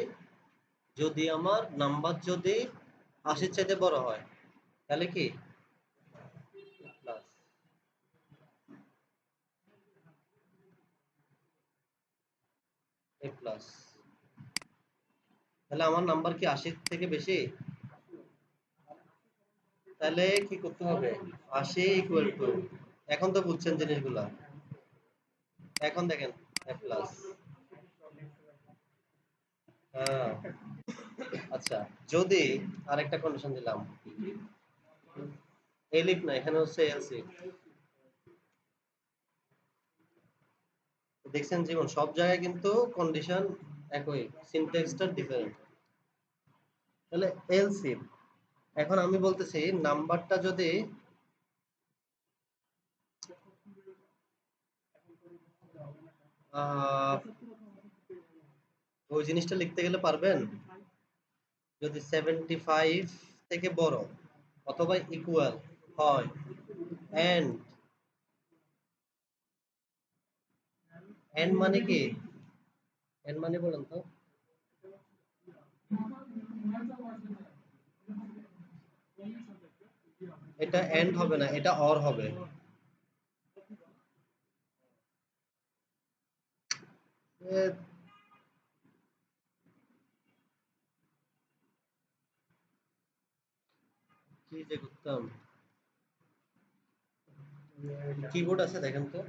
যদি আমার নাম্বার যদি 80 চাইতে বড় হয় তাহলে কি প্লাস, এ প্লাস। তাহলে আমার নাম্বার কি 80 থেকে বেশি? তাহলে কি করতে হবে? 80 ইকুয়াল টু, এখন তো বুঝছেন জিনিসগুলা। এখন দেখেন এ প্লাস। হ্যাঁ। আচ্ছা, যদি আরেকটা কন্ডিশন দিলাম, এলিফ না এখানে হচ্ছে এলসি। দেখছেন জীবন সব জায়গায় কিন্তু কন্ডিশন একই, সিনট্যাক্সটা ডিফারেন্ট। তাহলে এলসি, এখন আমি বলতেছি নাম্বারটা যদি আহ, ওই জিনিসটা লিখতে গেলে পারবেন? যদি 75 থেকে বড় অথবা ইকুয়াল হয় এন্ড, এন্ড মানে কি? এন্ড মানে বলেন তো? এটা এন্ড হবে না, এটা অর হবে। এ, কি যে করতাম। কিবোর্ড আছে দেখেন তো।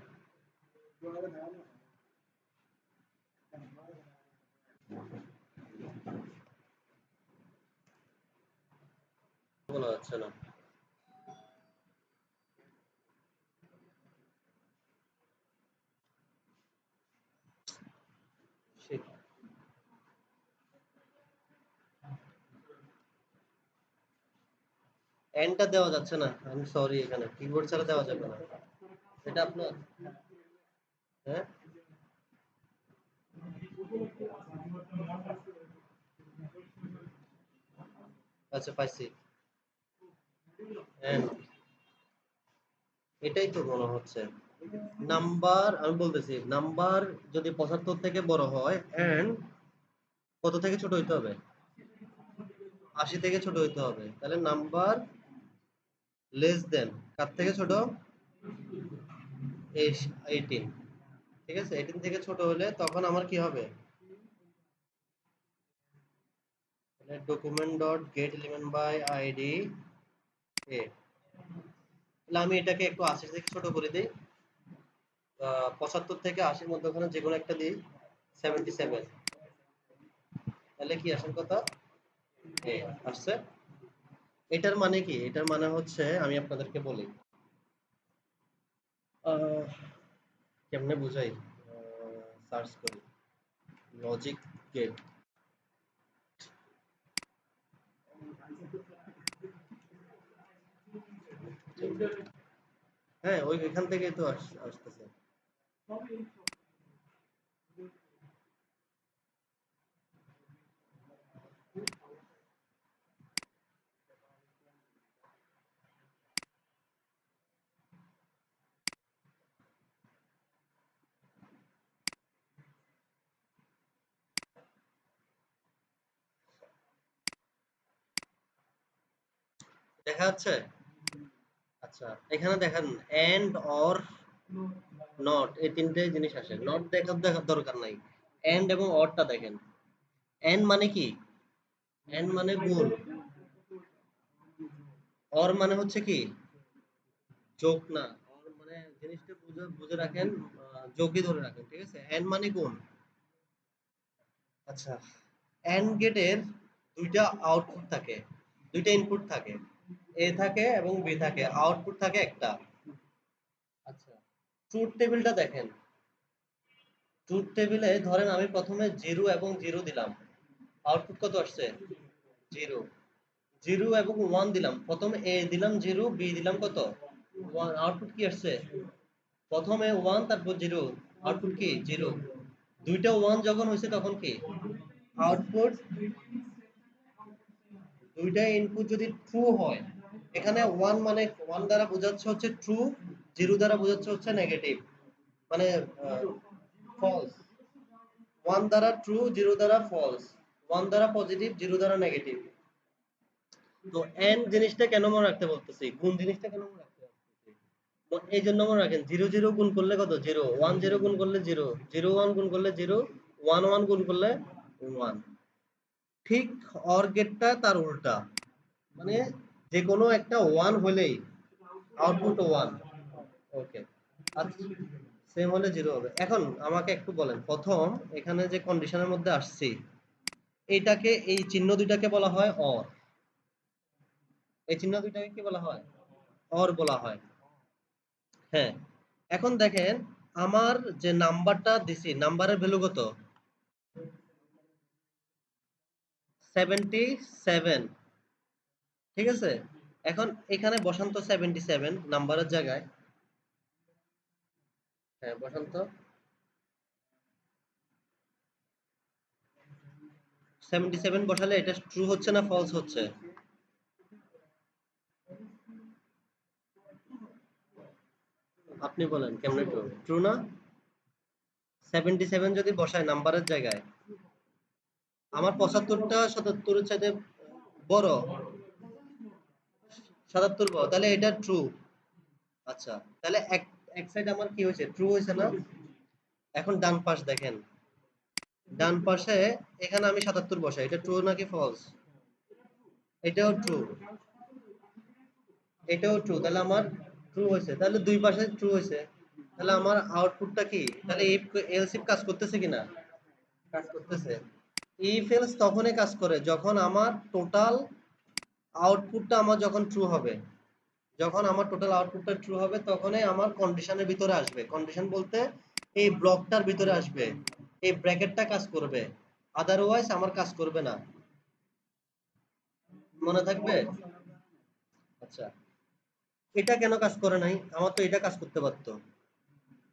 শোনা যাচ্ছে না। Shit. এন্ডটা দেওয়া যাচ্ছে না, আমি সরি, এখানে কিবোর্ড ছাড়া দেওয়া যাবে না। এটা আপনার, হ্যাঁ আচ্ছা পাইছি। এন্ড এটাই তো মনে হচ্ছে নাম্বার, আমি বলতেছি নাম্বার যদি 75 থেকে বড় হয় এন্ড কত থেকে ছোট হইতে হবে? 80 থেকে ছোট হইতে হবে। তাহলে নাম্বার লেস দেন কার থেকে ছোট? 18। ঠিক আছে, 18 থেকে ছোট হলে তখন আমার কি হবে? Document dot get element by ID এ। তাহলে আমি এটাকে একটু 80 থেকে ছোট করে দিই, 75 থেকে 80 মধ্যে ওখানে যে কোনো একটা দিই, 77। তাহলে কি আসল কথা এ আসছে। এটার মানে কি? এটার মানে হচ্ছে আমি আপনাদেরকে বলি, আহ, কেমনে বুঝাই, সার্চ করি লজিক গেট। হ্যাঁ ওই এখান থেকেই তো আসতেছে। দেখা যাচ্ছে? আচ্ছা এখানে দেখেন এন্ড অর নট এই তিনটে জিনিস আসে, নট দেখার দরকার নাই। এন্ড এবং অরটা দেখেন। এন্ড মানে কি? এন্ড মানে গুণ, অর মানে হচ্ছে কি যোগ না, অর মানে জিনিসটা বুঝে বুঝে রাখেন, যোগই ধরে রাখেন, ঠিক আছে। এন্ড মানে গুণ। আচ্ছা, এন্ড গেটের দুইটা আউটপুট থাকে, দুইটা ইনপুট থাকে, এ থাকে এবং বি থাকে, আউটপুট থাকে একটা। আচ্ছা, ট্রুথ টেবিলটা দেখেন। ট্রুথ টেবিলে ধরেন আমি প্রথমে 0 এবং 0 দিলাম, আউটপুট কত আসছে? 0। 0 এবং 1 দিলাম, প্রথমে এ দিলাম 0, বি দিলাম কত? 1, আউটপুট কি আসছে? প্রথমে 1 তারপর 0, আউটপুট কি? 0। দুইটা 1 যখন হয়েছে তখন কি আউটপুট? দুইটা ইনপুট যদি ট্রু হয়, এখানে 1 মানে 1 দ্বারা বোঝাচ্ছে হচ্ছে ট্রু, 0 দ্বারা বোঝাচ্ছে হচ্ছে নেগেটিভ, মানে ফলস। 1 দ্বারা ট্রু, 0 দ্বারা ফলস, 1 দ্বারা পজিটিভ, 0 দ্বারা নেগেটিভ। তো এন্ড জিনিসটা কেন মনে রাখতে বলতেছি, গুণ জিনিসটা কেন মনে রাখতে বলতেছি, তো এই জন্য মনে রাখেন 0 0 গুণ করলে কত? 0। 1 0 গুণ করলে 0, 0 1 গুণ করলে 0, 1 1 গুণ করলে 1। ঠিক অর গেটটা তার উল্টা, মানে যে কোনো একটা 1 হলেই আউটপুট 1। ওকে, আচ্ছা সেম হলে 0 হবে। এখন আমাকে একটু বলেন, প্রথম এখানে যে কন্ডিশনের মধ্যে আসছি, এইটাকে, এই চিহ্ন দুইটাকে বলা হয় অর। এই চিহ্ন দুইটাকে কি বলা হয়? অর বলা হয়। হ্যাঁ, এখন দেখেন আমার যে নাম্বারটা দিছি, নাম্বারের ভ্যালু কত? 77। ঠিক আছে, এখন এখানে বসান্ত 77 নাম্বারের জায়গায়। হ্যাঁ বসান্ত, 77 বসালে এটা ট্রু হচ্ছে না ফলস হচ্ছে? আপনি বলেন কেমনে ট্রু? ট্রু না? 77 যদি বসায় নাম্বারের জায়গায়, আমার 75টা 77 এর চাইতে বড়, 77 বড়, তাহলে এটা ট্রু। আচ্ছা, তাহলে এক এক সাইড আমার কি হয়েছে? ট্রু হয়েছে না? এখন ডান পাশ দেখেন, ডান পাশে এখানে আমি 77 বসাই, এটা ট্রু নাকি ফলস? এটাও ট্রু, এটাও ট্রু, তাহলে আমার ট্রু হয়েছে, তাহলে দুই পাশে ট্রু হয়েছে। তাহলে আমার আউটপুটটা কি? তাহলে ইফ এলস ইফ কাজ করতেছে কিনা? কাজ করতেছে। ইফ এলস তখনই কাজ করে যখন আমার টোটাল আউটপুটটা আমার যখন ট্রু হবে, যখন আমার টোটাল আউটপুটটা ট্রু হবে তখনই আমার কন্ডিশনের ভিতরে আসবে। কন্ডিশন বলতে এই ব্লকটার ভিতরে আসবে, এই ব্র্যাকেটটা কাজ করবে, আদারওয়াইজ আমার কাজ করবে না। মনে থাকবে? আচ্ছা, এটা কেন কাজ করে নাই? আমার তো এটা কাজ করতে পারতো,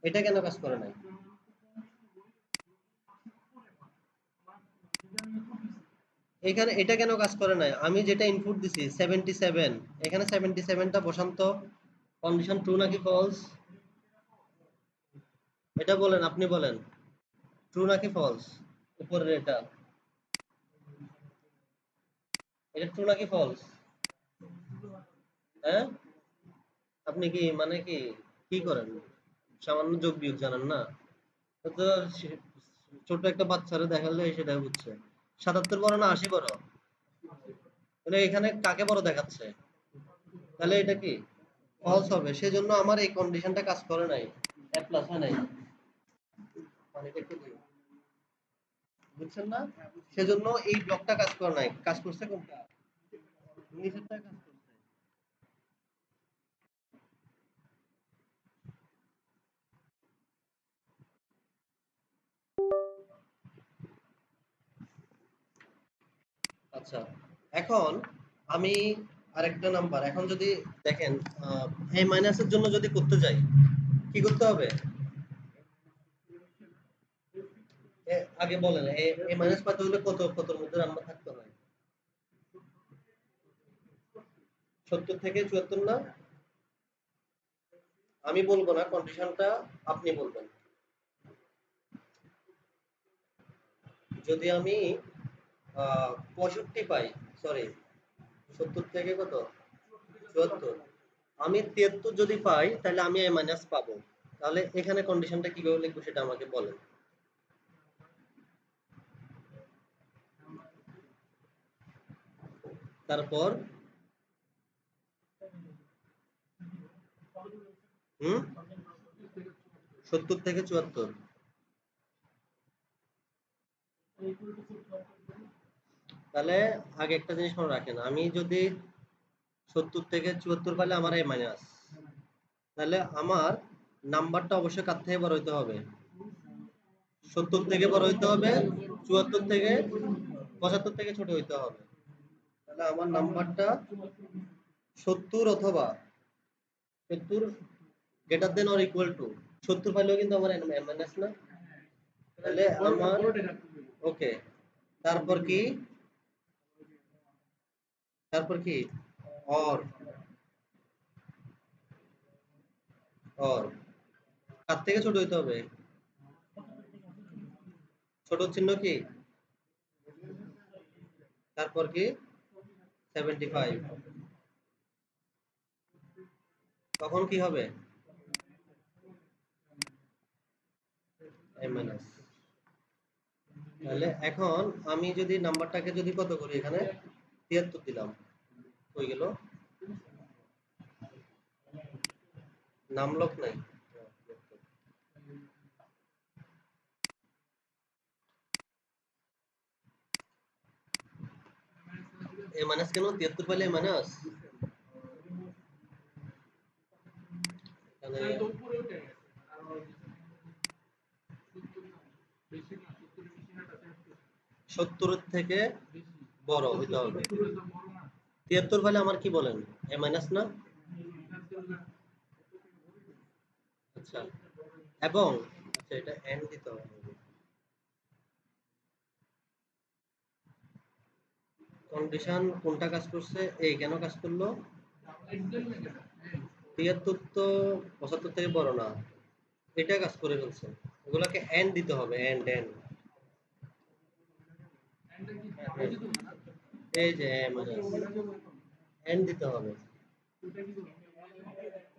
এটা কেন কাজ করে নাই? এখানে এটা কেন কাজ করে নাই? আমি যেটা ইনপুট দিছি 77, এখানে 77টা বসান তো। কন্ডিশন ট্রু নাকি ফলস? এটা বলেন, আপনি বলেন, ট্রু নাকি ফলস? উপরের এটা, এটা ট্রু নাকি ফলস? হ্যাঁ, আপনি কি মানে কি করেন? সামান্য যোগ বিয়োগ জানেন না? তো ছোট একটা বাচ্চারা দেখালে সেটাই বুঝছে। 77 বড় না 80 বড়? তাহলে এখানে কাকে বড় দেখাচ্ছে? তাহলে এটা কি ফলস হবে? সেজন্য আমার এই কন্ডিশনটা কাজ করে নাই, এ প্লাস হয় নাই। মানে এটা একটু বুঝছেন না? সেজন্য এই ব্লকটা কাজ করে নাই, কাজ করছে কোনটা? নিচেরটা কাজ করছে। আচ্ছা, এখন আমি আরেকটা নাম্বার, এখন যদি দেখেন এই মাইনাসের জন্য যদি করতে যাই, কি করতে হবে? আগে বলেন, এ মাইনাস পাইতে হলে কতর মধ্যে নাম্বার থাকতে হয়? 70 থেকে 74 না? আমি বলবো না, কন্ডিশনটা আপনি বলবেন। যদি আমি 65 পাই, সরি 70 থেকে কত, 74, আমি 73 যদি পাই তাহলে আমি এ মাইনাস পাবো। তাহলে এখানে কন্ডিশনটা কিভাবে লিখবো সেটা আমাকে বলেন। তারপর 70 থেকে 74, তাহলে আগে একটা জিনিস মনে রাখেন, আমি যদি 70 থেকে 74 পাইলে আমার এ মাইনাস, তাহলে আমার নাম্বারটা অবশ্যই কার থেকে বড় হইতে হবে? 70 থেকে বড় হইতে হবে, 74 থেকে 75 থেকে ছোট হইতে হবে। তাহলে আমার নাম্বারটা 70 অথবা 70 greater than or equal to 70 পাইলেও কিন্তু আমার মাইনাস না। তাহলে আমার ওকে, তারপর কি, তারপর কি অর, অর কার থেকে ছোট হইতে হবে? ছোট চিহ্ন কি, তারপর কি 75, তখন কি হবে? এ মাইনাস। তাহলে এখন আমি যদি নাম্বারটাকে যদি কত করি, এখানে 73 দিলাম, হয়ে গেল, নামলক নাই। এ মাইনাস কেন? 73 পাইলে এ মাইনাস, এখানে 70 এর থেকে বড় হইতে হবে। 73 পাইলে আমার কি বলেন? এ মাইনাস না? আচ্ছা, এবং আচ্ছা এটা এন্ড দিতে হবে। কন্ডিশন কোনটা কাজ করছে? এই কেন কাজ করলো? 73 তো 75 থেকে বড় না, এটা কাজ করে ফেলছে। এগুলাকে এন্ড দিতে হবে, এন্ড এন্ড। এই যে এন্ড দিতে হবে,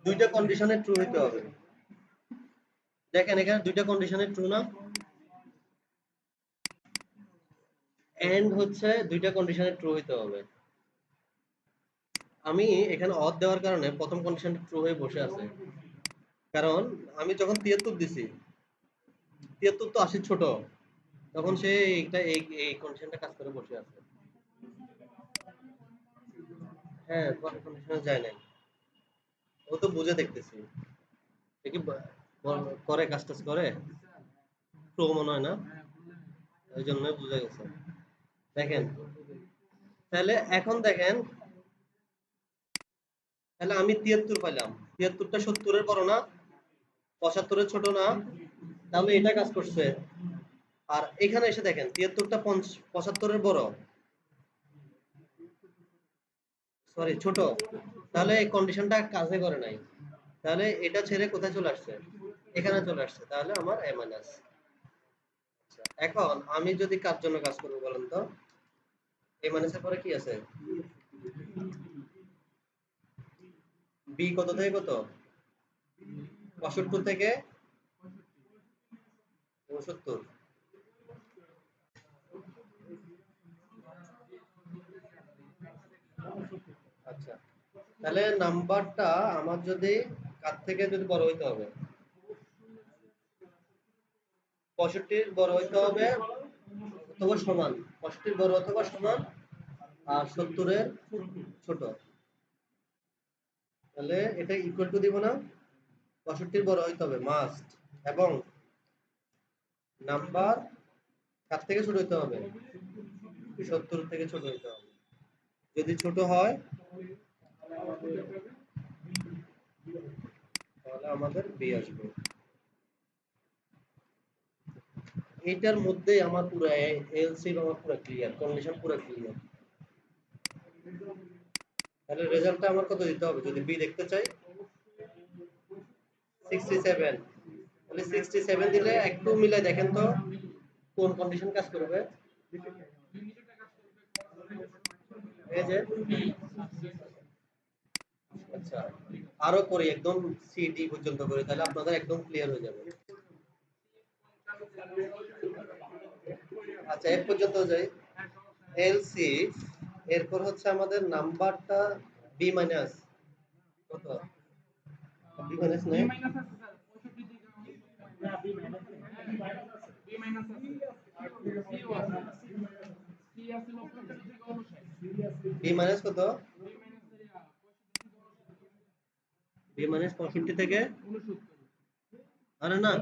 দুইটা কন্ডিশনে ট্রু হইতে হবে। দেখেন এখানে দুইটা কন্ডিশনে ট্রু না? এন্ড হচ্ছে দুইটা কন্ডিশনে ট্রু হইতে হবে। আমি এখানে অর দেওয়ার কারণে প্রথম কন্ডিশনটা ট্রু হয়ে বসে আছে, কারণ আমি যখন 73 দিছি, 73 তো 80 ছোট, তখন সে এইটা এই কন্ডিশনটা কাজ করে বসে আছে। হ্যাঁ, কন্ডিশনে যায় নাই। ও তো বুঝে দেখতেছি। এ কি করে কাজ টাজ করে? প্রো মনে হয় না? ওই জন্যই বুঝে গেছে। দেখেন, তাহলে এখন দেখেন, তাহলে আমি ৭৩ পাইলাম। ৭৩ টা ৭০ এর বড় না? ৭৫ এর ছোট না? তাহলে এটা কাজ করছে। আর এখানে এসে দেখেন ৭৩ টা ৭৫ এর বড়। সরি ছোট। তাহলে এই কন্ডিশনটা কাজে করে নাই। তাহলে এটা ছেড়ে কোথায় চলে আসছে? এখানে চলে আসছে। তাহলে আমার a মাইনাস। আচ্ছা, এখন আমি যদি কার জন্য কাজ করব বলেন তো? a মাইনাসের পরে কি আছে? b কত থেকে কত? ৭৫ থেকে ৬৯। আচ্ছা, তাহলে নাম্বারটা আমার যদি কার থেকে যদি বড় হইতে হবে? ৬৫ বড় হইতে হবে অথবা সমান। ৬৫ বড় অথবা সমান আর ৭০ এর ছোট। তাহলে এটা ইকুয়াল টু দিব না? ৬৫ বড় হইতে হবে মাস্ট। এবং নাম্বার কার থেকে ছোট হইতে হবে? ৭০ থেকে ছোট হইতে হবে। যদি ছোট হয় তাহলে আমাদের বি আসবে। এইটার মধ্যে আমার পুরো এলসিএম আমার পুরো ক্লিয়ার, কন্ডিশন পুরো ক্লিয়ার। তাহলে রেজাল্টটা আমার কত দিতে হবে যদি বি দেখতে চাই? 67। তাহলে 67 দিলে একটু মিলাই দেখেন তো কোন কন্ডিশন কাজ করবে? এই যে আচ্ছা, আরো করি একদম সি ডি পর্যন্ত করি, তাহলে আপনাদের একদম ক্লিয়ার হয়ে যাবে। আচ্ছা, এর পর্যন্ত যাই। এলসি, এরপর হচ্ছে আমাদের নাম্বারটা বি মাইনাস কত? বি মাইনাস নেই? বি মাইনাস কত? বি মাইনাস 65 থেকে? আরে না,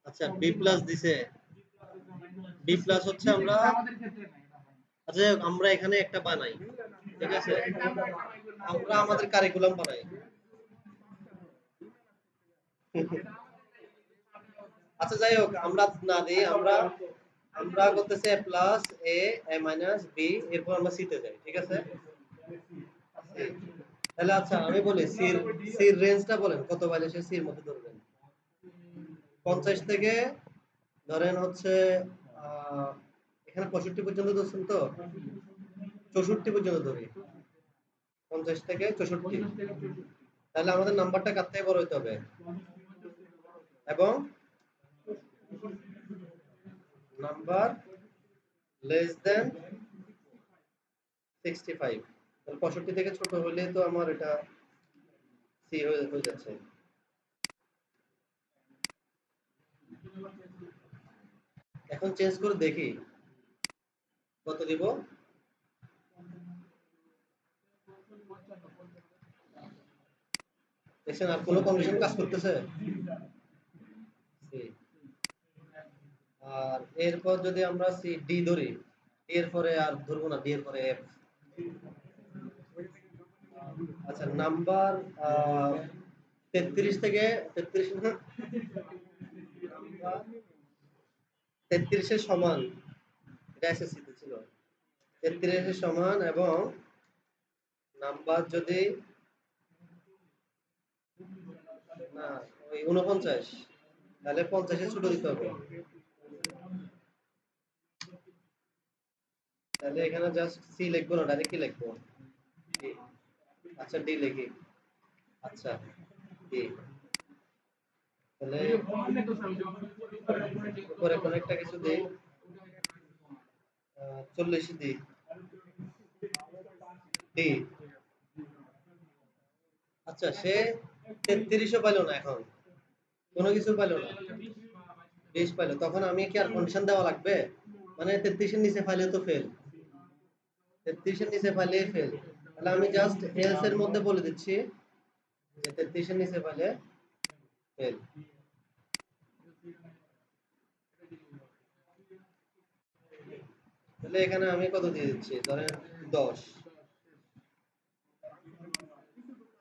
আচ্ছা বি প্লাস দিছে। বি প্লাস হচ্ছে আমরা, আচ্ছা আমরা এখানে একটা বানাই, ঠিক আছে? আমরা আমাদের কারিকুলাম বানাই। আচ্ছা যাই হোক, আমরা না দিই, আমরা আমরা করতেছি a plus a, a minus b, এরপর আমরা c তে যাই, ঠিক আছে? C। তাহলে আচ্ছা আমি বলি সির রেঞ্জটা বলেন কত বাইলে সে সির মধ্যে ধরবেন? 50 থেকে ধরেন হচ্ছে আহ, এখানে 65 পর্যন্ত ধরছেন তো? 64 পর্যন্ত ধরি। 50 থেকে 64। তাহলে আমাদের নাম্বারটা কার থেকে বড় হইতে হবে? এবং নাম্বার লেস দেন 65। তাহলে 65 থেকে ছোট হলে তো আমার এটা সি হয়ে যাচ্ছে। এখন চেঞ্জ করে দেখি কত দিব। দেখছেন আর কোনো কন্ডিশন কাজ করতেছে? সি। আর এরপর যদি আমরা সি ডি ধরি, ডি এর পরে আর ধরবো না, ডি এর পরে এফ। আচ্ছা নাম্বার 33 থেকে 33 না, 33 এর সমান, এটা এসএসসি তে ছিল। 33 এর সমান এবং নাম্বার যদি না ওই 49, তাহলে 50 এর ছোট দিতে হবে। তাহলে এখানে জাস্ট সি লিখবো না, ডাইরেক্ট কি লিখবো? ডি। আচ্ছা ডি লিখি। আচ্ছা ডি। তাহলে উপরে কোন একটা কিছু দেই, 40 দিই, ডি। আচ্ছা সে 33ও পাইলো না, এখন কোনো কিছু পাইলো না, 20 পাইলো, তখন আমি কি আর কন্ডিশন দেওয়া লাগবে? মানে 33 এর নিচে ফাইলে তো ফেল, 33 এর নিচে ফাইলে ফেল। তাহলে আমি জাস্ট এলস এর মধ্যে বলে দিচ্ছি যে 33 এর নিচে ফাইলে ফেল। তাহলে এখানে আমি কত দিয়ে দিচ্ছি, ধরেন 10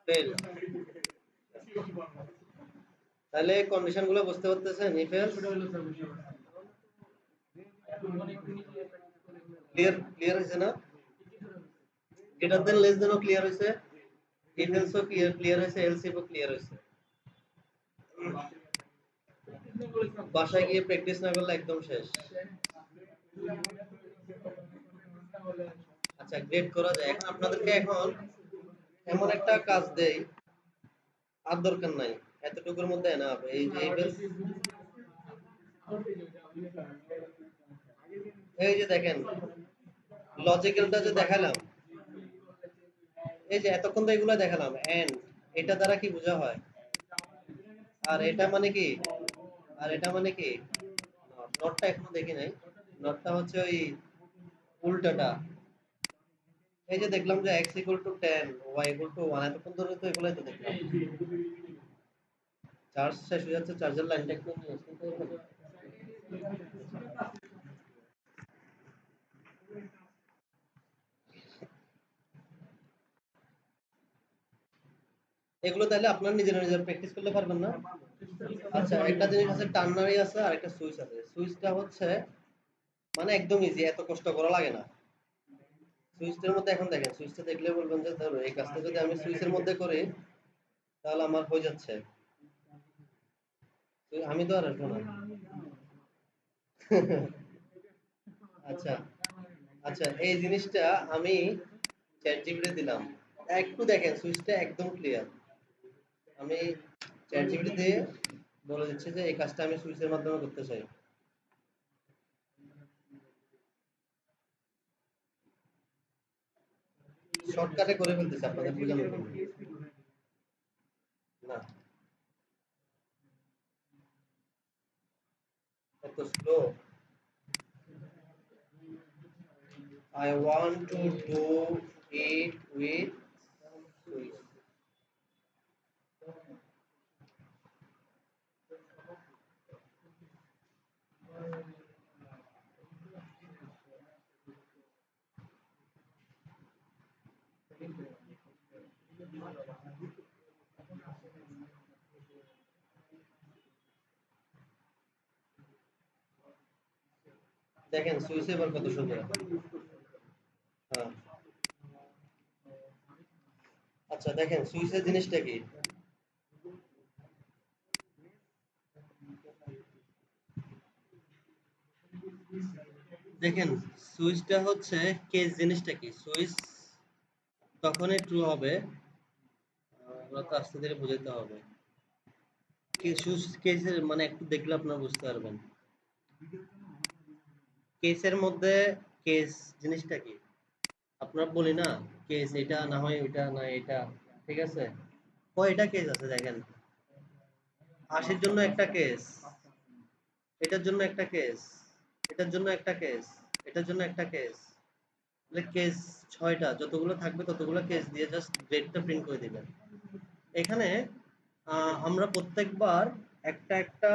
ফেল। তাহলে কন্ডিশন গুলো বুঝতে পারতেছেন? ইফ এলস ক্লিয়ার হয়েছে না? গ্রেটার দেন লেস দেনও ক্লিয়ার হয়েছে, ইফ এলসও ক্লিয়ার হয়েছে, এলস ইফও ক্লিয়ার হয়েছে। বাসায় গিয়ে প্র্যাকটিস না করলে একদম শেষ। আচ্ছা, গ্রেড করা যায়। এখন আপনাদেরকে এমন একটা কাজ দেই, আর দরকার নাই, এতটুকুর মধ্যে না হবে। এই যে দেখেন লজিক্যালটা যে দেখালাম, এই যে এতক্ষণ তো এগুলো দেখালাম, এন্ড এটা দ্বারা কি বোঝা হয়, আর এটা মানে কি, আর এটা মানে কি, নটটা এখনো দেখি নাই। নটটা হচ্ছে ওই উল্টাটা। এই যে দেখলাম যে x = 10, y = 1, এতক্ষণ ধরে তো এগুলাই তো দেখলাম। চার্জ শেষ হয়ে যাচ্ছে, চার্জের লাইনটা একটু নিয়ে আসুন তো এখানে। এগুলো তাহলে আপনার নিজের প্র্যাকটিস করলে পারবেন না? আচ্ছা, একটা জিনিস আছে, টার্নারি আছে আর একটা সুইচ আছে। সুইচটা হচ্ছে মানে একদম ইজি, এত কষ্ট করা লাগে না। সুইচটার মধ্যে এখন দেখেন, সুইচটা দেখলে বলবেন যে ধরো এই কাজটা যদি আমি সুইচের মধ্যে করি তাহলে আমার হয়ে যাচ্ছে। আমি তো আর আসবো না। আচ্ছা আচ্ছা, এই জিনিসটা আমি চ্যাট জিপিটি দিলাম, একটু দেখেন সুইচটা একদম ক্লিয়ার। আমি চ্যাট জিপিটি দিয়ে বলে দিচ্ছি যে এই কাজটা আমি সুইচের মাধ্যমে করতে চাই। শর্টকাটে করে ফেলতেছি আপনাদের বোঝানোর জন্য। না, এত slow. I want to do it with Swiss. দেখেন সুইচে এবার কত সুন্দর। হ্যাঁ, আচ্ছা দেখেন সুইচের জিনিসটা কি। দেখেন সুইচটা হচ্ছে কেস জিনিসটা কি, সুইচ তখনই ট্রু হবে, ওরা তো আস্তে ধীরে বোঝাতে হবে। কি সুইচ কেসের মানে একটু দেখলে আপনারা বুঝতে পারবেন। কেসের মধ্যে কেস জিনিসটা কি, আপনারা বলি না কেস এটা না হয় ওইটা না এটা, ঠিক আছে? কয়টা কেস আছে দেখেন, ৮০ জন্য একটা কেস, এটার জন্য একটা কেস, এটার জন্য একটা কেস, এটার জন্য একটা কেস, তাহলে কেস ৬টা, যতগুলো থাকবে ততগুলো কেস দিয়ে জাস্ট গ্রেডটা প্রিন্ট করে দিবেন। এখানে আমরা প্রত্যেকবার একটা একটা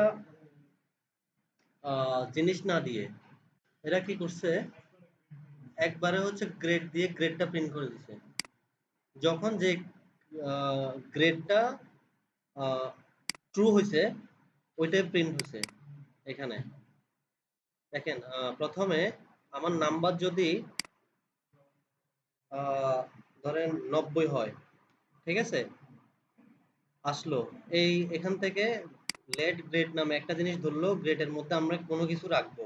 জিনিস না দিয়ে এরা কি করছে, একবারে হচ্ছে গ্রেড দিয়ে গ্রেডটা প্রিন্ট করে দিছে। যখন যে গ্রেডটা ট্রু হয়েছে ওইটাই প্রিন্ট হয়েছে। এখানে দেখেন প্রথমে আমার নাম্বার যদি ধরেন ৯০ হয়, ঠিক আছে, আসলো এই এখান থেকে লেট গ্রেড নামে একটা জিনিস ধরলো, গ্রেডের মধ্যে আমরা কোনো কিছু রাখবো।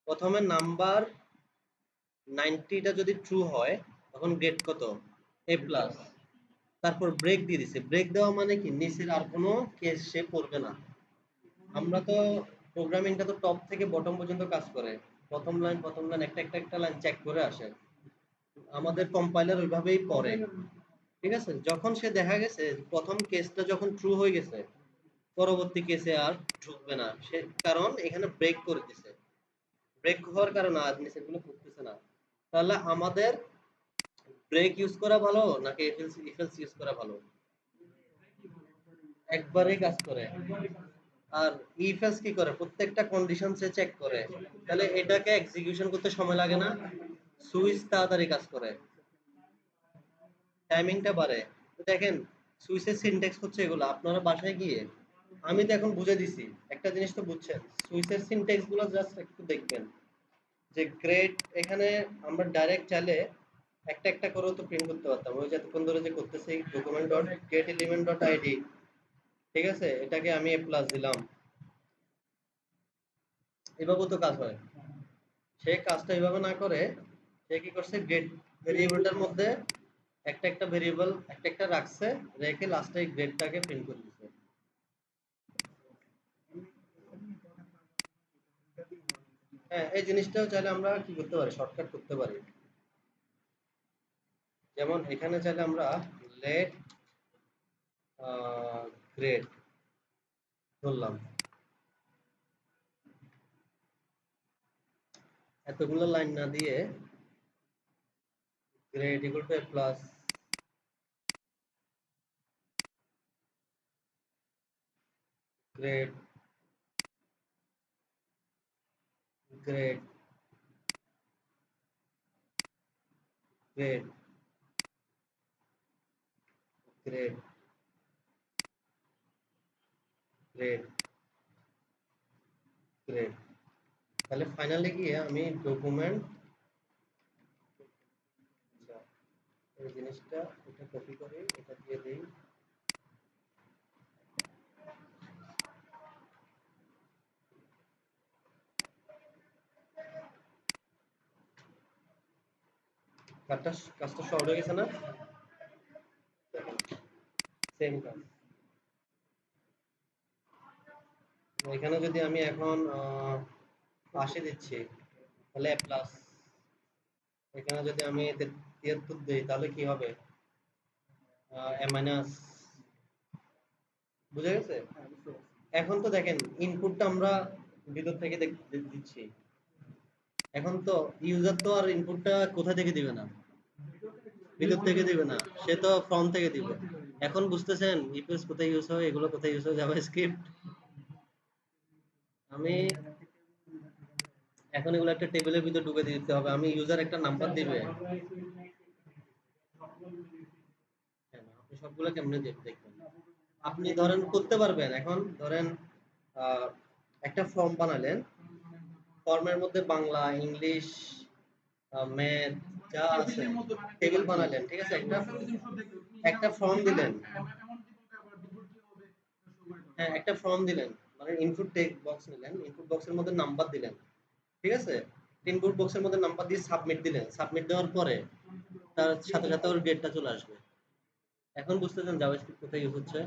প্রথমে নাম্বার 90টা যদি ট্রু হয় তখন গ্রেড কত, এ প্লাস। তারপর ব্রেক দিয়ে দিছে, ব্রেক দেওয়া মানে কি নিচের আর কোনো কেস সে পড়বে না। আমরা তো প্রোগ্রামিংটা তো টপ থেকে বটম পর্যন্ত কাজ করে, প্রথম লাইন একটা একটা একটা লাইন চেক করে আসে, আমাদের কম্পাইলার ওইভাবেই পড়ে, ঠিক আছে? যখন সে দেখা গেছে প্রথম কেসটা যখন ট্রু হয়ে গেছে পরবর্তী কেসে আর ঢুকবে না সে, কারণ এখানে ব্রেক করে দিছে। ব্রেক হওয়ার কারণে জিনিস এগুলো করতেছে না। তাহলে আমাদের ব্রেক ইউজ করা ভালো নাকি ইফেলস ইউজ করা ভালো? একবারেই কাজ করে। আর ইফেলস কি করে? প্রত্যেকটা কন্ডিশন সে চেক করে। তাহলে এটাকে এক্সিকিউশন করতে সময় লাগে না। সুইচ তাড়াতাড়ি কাজ করে। টাইমিংটা বাড়ে। তো দেখেন সুইচের সিনট্যাক্স হচ্ছে এগুলো। আপনারা বাসায় গিয়ে আমি তো এখন বুঝে দিছি। একটা জিনিস তো বুঝছেন। সুইচের সিনট্যাক্স গুলো জাস্ট একটু দেখবেন। যে গ্রেড এখানে আমরা ডাইরেক্ট চাইলে একটা একটা করেও তো প্রিন্ট করতে পারতাম। ওই যে এতক্ষণ ধরে যে করতেছি document dot get element dot ID, ঠিক আছে, এটাকে আমি এ প্লাস দিলাম, এভাবেও তো কাজ হয়। সে কাজটা এইভাবে না করে সে কি করছে, গ্রেড ভেরিয়েবলটার মধ্যে একটা একটা ভেরিয়েবল একটা একটা রাখছে, রেখে লাস্টে গ্রেডটাকে প্রিন্ট করে দিচ্ছে। হ্যাঁ, এই জিনিসটাও চাইলে আমরা কি করতে পারি, শর্টকাট করতে পারি। যেমন এখানে চাইলে আমরা লেট গ্রেড ধরলাম, এতগুলো লাইন না দিয়ে grade equal to plus grade grade grade grade grade grade, তাহলে ফাইনালে গিয়ে আমি ডকুমেন্ট, এই জিনিসটা এটা কপি করে এটা দিয়ে দিই। কাজটা কাজটা সহজ হয়ে গেছে না? সেম কাজ। এখানে যদি আমি এখন 80 দিচ্ছি তাহলে প্লাস, এখানে যদি আমি 73 দিই তাহলে কি হবে, এ মাইনাস। বুঝা গেছে? এখন তো দেখেন ইনপুটটা আমরা ভিতর থেকে দিচ্ছি। এখন তো ইউজার তো আর ইনপুটটা কোথা থেকে দিবে না, ভিতর থেকে দিবে না, সে তো ফর্ম থেকে দিবে। এখন বুঝতেছেন ইপিএস কোথায় ইউজ হয়, এগুলো কোথায় ইউজ হয়, জাভাস্ক্রিপ্ট। আমি এখন এগুলো একটা টেবিলের ভিতর ঢুকে দিতে হবে, আমি ইউজার একটা নাম্বার দিবে। কেন আপনি সবগুলো কেমনে দেখবেন? আপনি ধরেন করতে পারবেন। এখন ধরেন আহ, একটা ফর্ম বানালেন, ফর্মের মধ্যে বাংলা, ইংলিশ, ম্যাথ যা আছে টেবিল বানালেন, ঠিক আছে, একটা একটা ফর্ম দিলেন। হ্যাঁ, একটা ফর্ম দিলেন, মানে ইনপুট টেক্সট বক্স নিলেন, ইনপুট বক্সের মধ্যে নাম্বার দিলেন, ঠিক আছে, ইনপুট বক্সের মধ্যে নাম্বার দিয়ে সাবমিট দিলেন, সাবমিট দেওয়ার পরে তার সাথে সাথে ওর গ্রেডটা চলে আসবে। এখন বুঝতেছেন জাভাস্ক্রিপ্ট কোথায় ইউজ হচ্ছে?